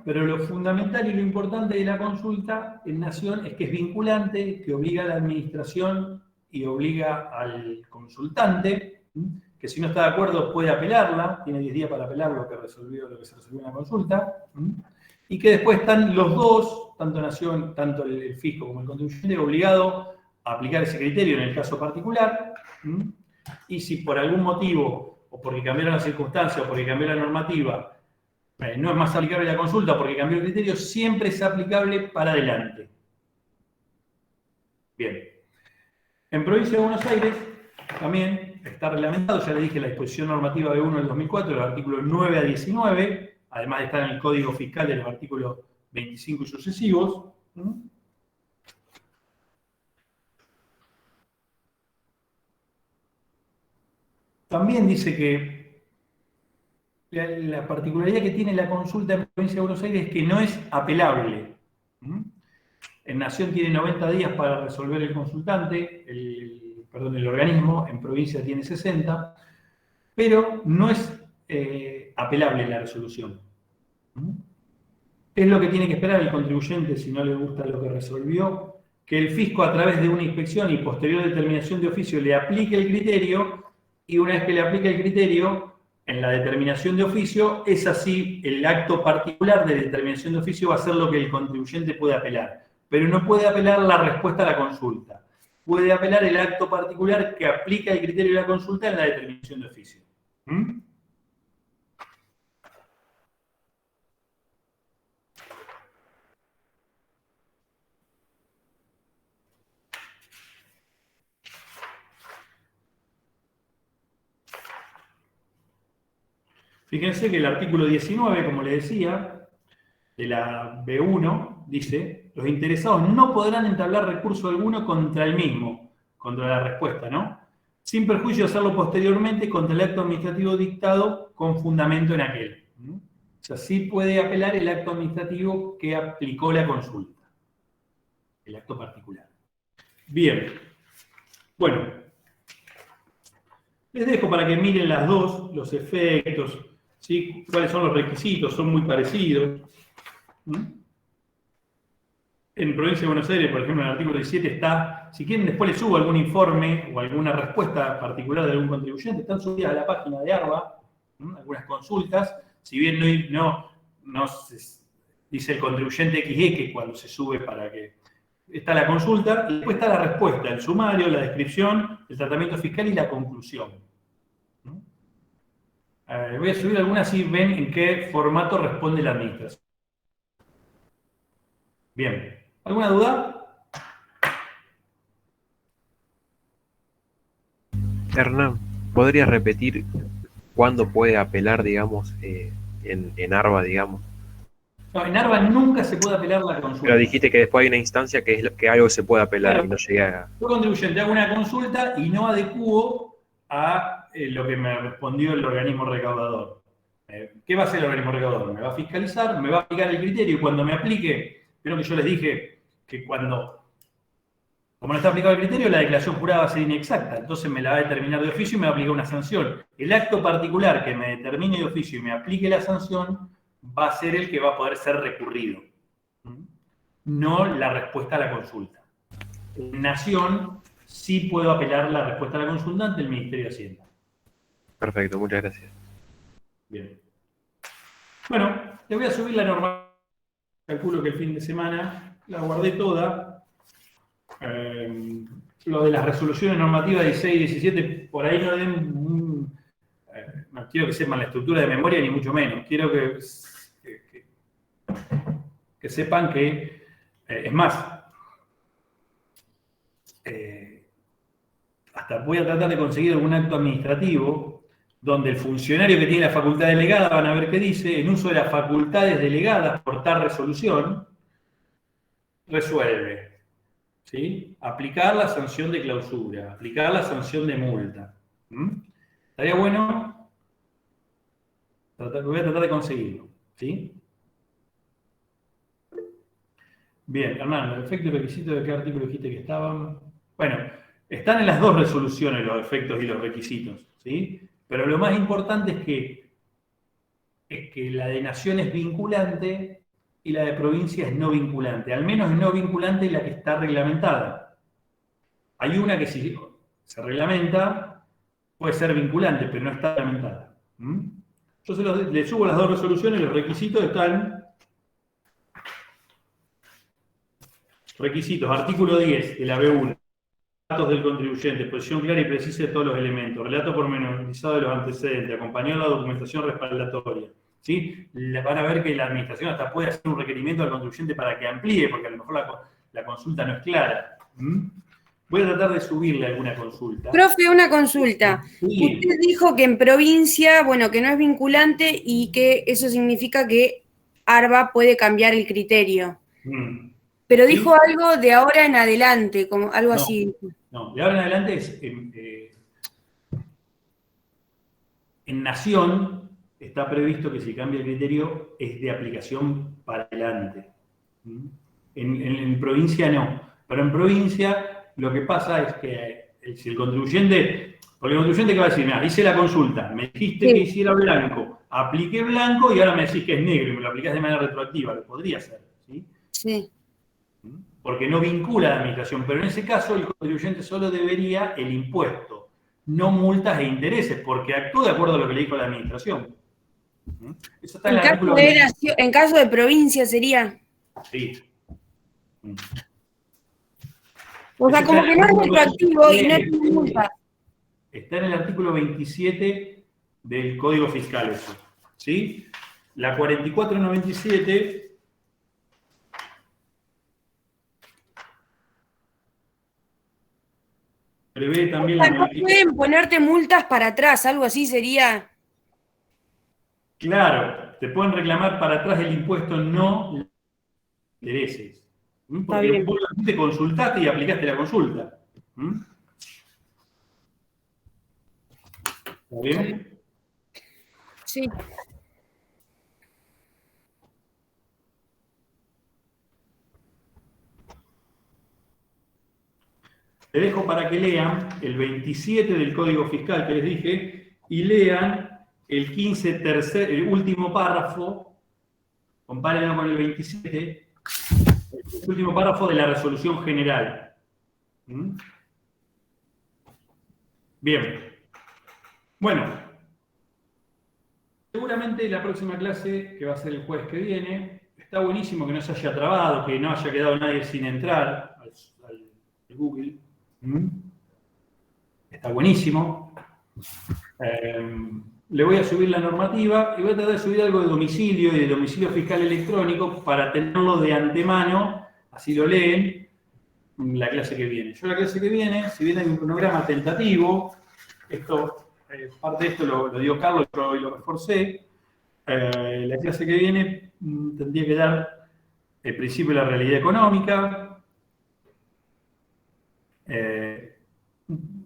pero lo fundamental y lo importante de la consulta en Nación es que es vinculante, que obliga a la administración y obliga al consultante, que si no está de acuerdo puede apelarla, tiene 10 días para apelar lo que se resolvió en la consulta, y que después están los dos, tanto Nación, tanto el fisco como el contribuyente, obligados a aplicar ese criterio en el caso particular, y si por algún motivo, o porque cambiaron las circunstancias, o porque cambió la normativa, no es más aplicable la consulta porque cambió el criterio, siempre es aplicable para adelante. Bien. En Provincia de Buenos Aires también está reglamentado, ya le dije, la disposición normativa B1 del 2004, los artículos 9 a 19, además de estar en el Código Fiscal de los artículos 25 y sucesivos. También dice que la particularidad que tiene la consulta en Provincia de Buenos Aires es que no es apelable. En Nación tiene 90 días para resolver el consultante, el organismo, en provincia tiene 60, pero no es apelable la resolución. Es lo que tiene que esperar el contribuyente si no le gusta lo que resolvió, que el fisco a través de una inspección y posterior determinación de oficio le aplique el criterio, y una vez que le aplique el criterio, en la determinación de oficio, es así, el acto particular de determinación de oficio va a ser lo que el contribuyente puede apelar. Pero no puede apelar la respuesta a la consulta. Puede apelar el acto particular que aplica el criterio de la consulta en la determinación de oficio. Fíjense que el artículo 19, como le decía, de la B1, dice, los interesados no podrán entablar recurso alguno contra el mismo, contra la respuesta, ¿no? Sin perjuicio de hacerlo posteriormente contra el acto administrativo dictado con fundamento en aquel. O sea, sí puede apelar el acto administrativo que aplicó la consulta, el acto particular. Bien. Bueno, les dejo para que miren las dos, los efectos, ¿sí? Cuáles son los requisitos, son muy parecidos. En Provincia de Buenos Aires, por ejemplo, en el artículo 17 está, si quieren después les subo algún informe o alguna respuesta particular de algún contribuyente, están subidas a la página de ARBA, algunas consultas, si bien no dice el contribuyente XE cuando se sube para que está la consulta, y después está la respuesta, el sumario, la descripción, el tratamiento fiscal y la conclusión. Voy a subir algunas y ven en qué formato responde la administración. Bien. ¿Alguna duda? Hernán, ¿podrías repetir cuándo puede apelar, digamos, en ARBA, digamos? No, en ARBA nunca se puede apelar la consulta. Pero dijiste que después hay una instancia que es que algo se puede apelar, claro, y no llegué a... Yo, contribuyente, hago una consulta y no adecuo a lo que me respondió el organismo recaudador. ¿Qué va a hacer el organismo recaudador? Me va a fiscalizar, me va a aplicar el criterio y cuando me aplique, creo que yo les dije que como no está aplicado el criterio, la declaración jurada va a ser inexacta, entonces me la va a determinar de oficio y me va a aplicar una sanción. El acto particular que me determine de oficio y me aplique la sanción va a ser el que va a poder ser recurrido, no la respuesta a la consulta. En Nación sí puedo apelar la respuesta a la consulta ante el Ministerio de Hacienda. Perfecto, muchas gracias. Bien. Bueno, le voy a subir la norma. Calculo que el fin de semana la guardé toda. Lo de las resoluciones normativas 16 y 17, por ahí no den... no quiero que sepan la estructura de memoria, ni mucho menos. Quiero que sepan que... es más, hasta voy a tratar de conseguir algún acto administrativo donde el funcionario que tiene la facultad delegada, van a ver qué dice, en uso de las facultades delegadas por tal resolución, resuelve, ¿sí? Aplicar la sanción de clausura, aplicar la sanción de multa. Estaría bueno Voy a tratar de conseguirlo. ¿Sí? Bien, Hernán, los efectos y requisitos, ¿de qué artículo dijiste que estaban? Bueno, están en las dos resoluciones los efectos y los requisitos, ¿sí? Pero lo más importante es que la de nación es vinculante y la de provincia es no vinculante. Al menos es no vinculante la que está reglamentada. Hay una que si se reglamenta puede ser vinculante, pero no está reglamentada. Yo le subo las dos resoluciones, los requisitos están... Requisitos, artículo 10 de la B1. Datos del contribuyente, exposición clara y precisa de todos los elementos, relato pormenorizado de los antecedentes, acompañado de la documentación respaldatoria. ¿Sí? Van a ver que la administración hasta puede hacer un requerimiento al contribuyente para que amplíe, porque a lo mejor la consulta no es clara. Voy a tratar de subirle alguna consulta. Profe, una consulta. Sí. Usted dijo que en provincia, bueno, que no es vinculante y que eso significa que ARBA puede cambiar el criterio. Pero dijo algo de ahora en adelante, como algo así. No, de ahora en adelante es en nación está previsto que si cambia el criterio es de aplicación para adelante. En provincia no. Pero en provincia lo que pasa es que si el contribuyente, porque el contribuyente que va a decir, mira, hice la consulta, me dijiste que hiciera blanco, apliqué blanco y ahora me decís que es negro y me lo aplicás de manera retroactiva, lo podría hacer, ¿sí? Sí. Porque no vincula a la administración, pero en ese caso el contribuyente solo debería el impuesto, no multas e intereses, porque actúa de acuerdo a lo que le dijo la administración. Eso está en el artículo 20. En caso de provincia sería. Sí. O sea, como que no es retroactivo y no es multa. Está en el artículo 27 del Código Fiscal eso. ¿Sí? La 4497 prevé también la No pueden ponerte multas para atrás, algo así sería. Claro, te pueden reclamar para atrás el impuesto, no intereses. Porque vos te consultaste y aplicaste la consulta. ¿Está bien? Sí. Te dejo para que lean el 27 del Código Fiscal que les dije y lean el 15 el último párrafo, compárenlo con el 27, el último párrafo de la resolución general. Bien. Bueno, seguramente la próxima clase, que va a ser el jueves que viene, está buenísimo que no se haya trabado, que no haya quedado nadie sin entrar al Google. Está buenísimo. Le voy a subir la normativa y voy a tratar de subir algo de domicilio y de domicilio fiscal electrónico para tenerlo de antemano, así lo leen, la clase que viene. Yo la clase que viene, si bien hay un cronograma tentativo, parte de esto lo dio Carlos, yo hoy lo reforcé, la clase que viene tendría que dar el principio de la realidad económica,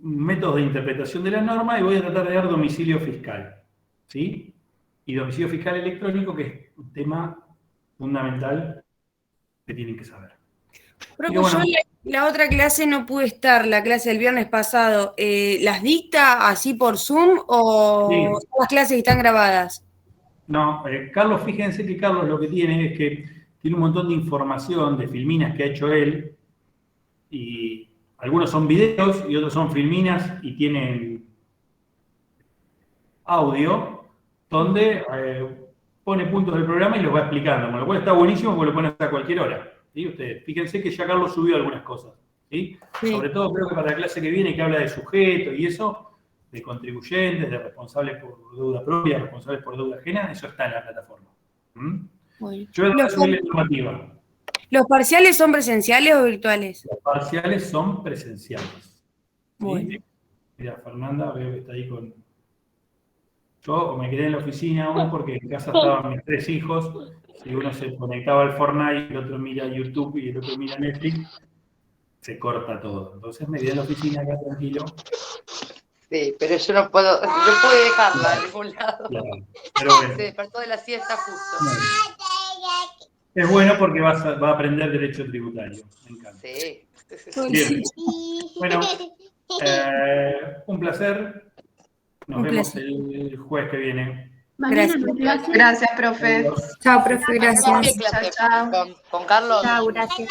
métodos de interpretación de la norma y voy a tratar de dar domicilio fiscal, ¿sí? Y domicilio fiscal electrónico, que es un tema fundamental que tienen que saber. Pero bueno, yo la otra clase no pude estar, la clase del viernes pasado. ¿Las dicta así por Zoom o son las clases que están grabadas? No, Carlos, fíjense que Carlos lo que tiene es que tiene un montón de información de filminas que ha hecho él y algunos son videos y otros son filminas y tienen audio, donde pone puntos del programa y los va explicando, con lo cual está buenísimo porque lo pone hasta cualquier hora. ¿Sí? Ustedes, fíjense que ya Carlos subió algunas cosas. ¿Sí? Sí. Sobre todo creo que para la clase que viene, que habla de sujetos y eso, de contribuyentes, de responsables por deuda propia, responsables por deuda ajena, eso está en la plataforma. Bueno. Yo voy a subir la normativa. ¿Los parciales son presenciales o virtuales? Los parciales son presenciales. Bueno. ¿Sí? Mira, Fernanda, veo que está ahí con... Yo me quedé en la oficina aún porque en casa estaban mis 3 hijos. Si uno se conectaba al Fortnite, el otro mira YouTube y el otro mira Netflix, se corta todo. Entonces me quedé en la oficina acá tranquilo. Sí, pero yo no puedo dejarla en ningún lado. Claro, pero bueno. Se despertó de la siesta justo. Es bueno porque va a aprender derecho tributario. Me encanta. Sí. Bien. Bueno, un placer. Nos vemos el jueves que viene. Gracias. Gracias, profe. Chao, profe, gracias. ¿Qué clase? ¿Con Carlos? Chao, gracias.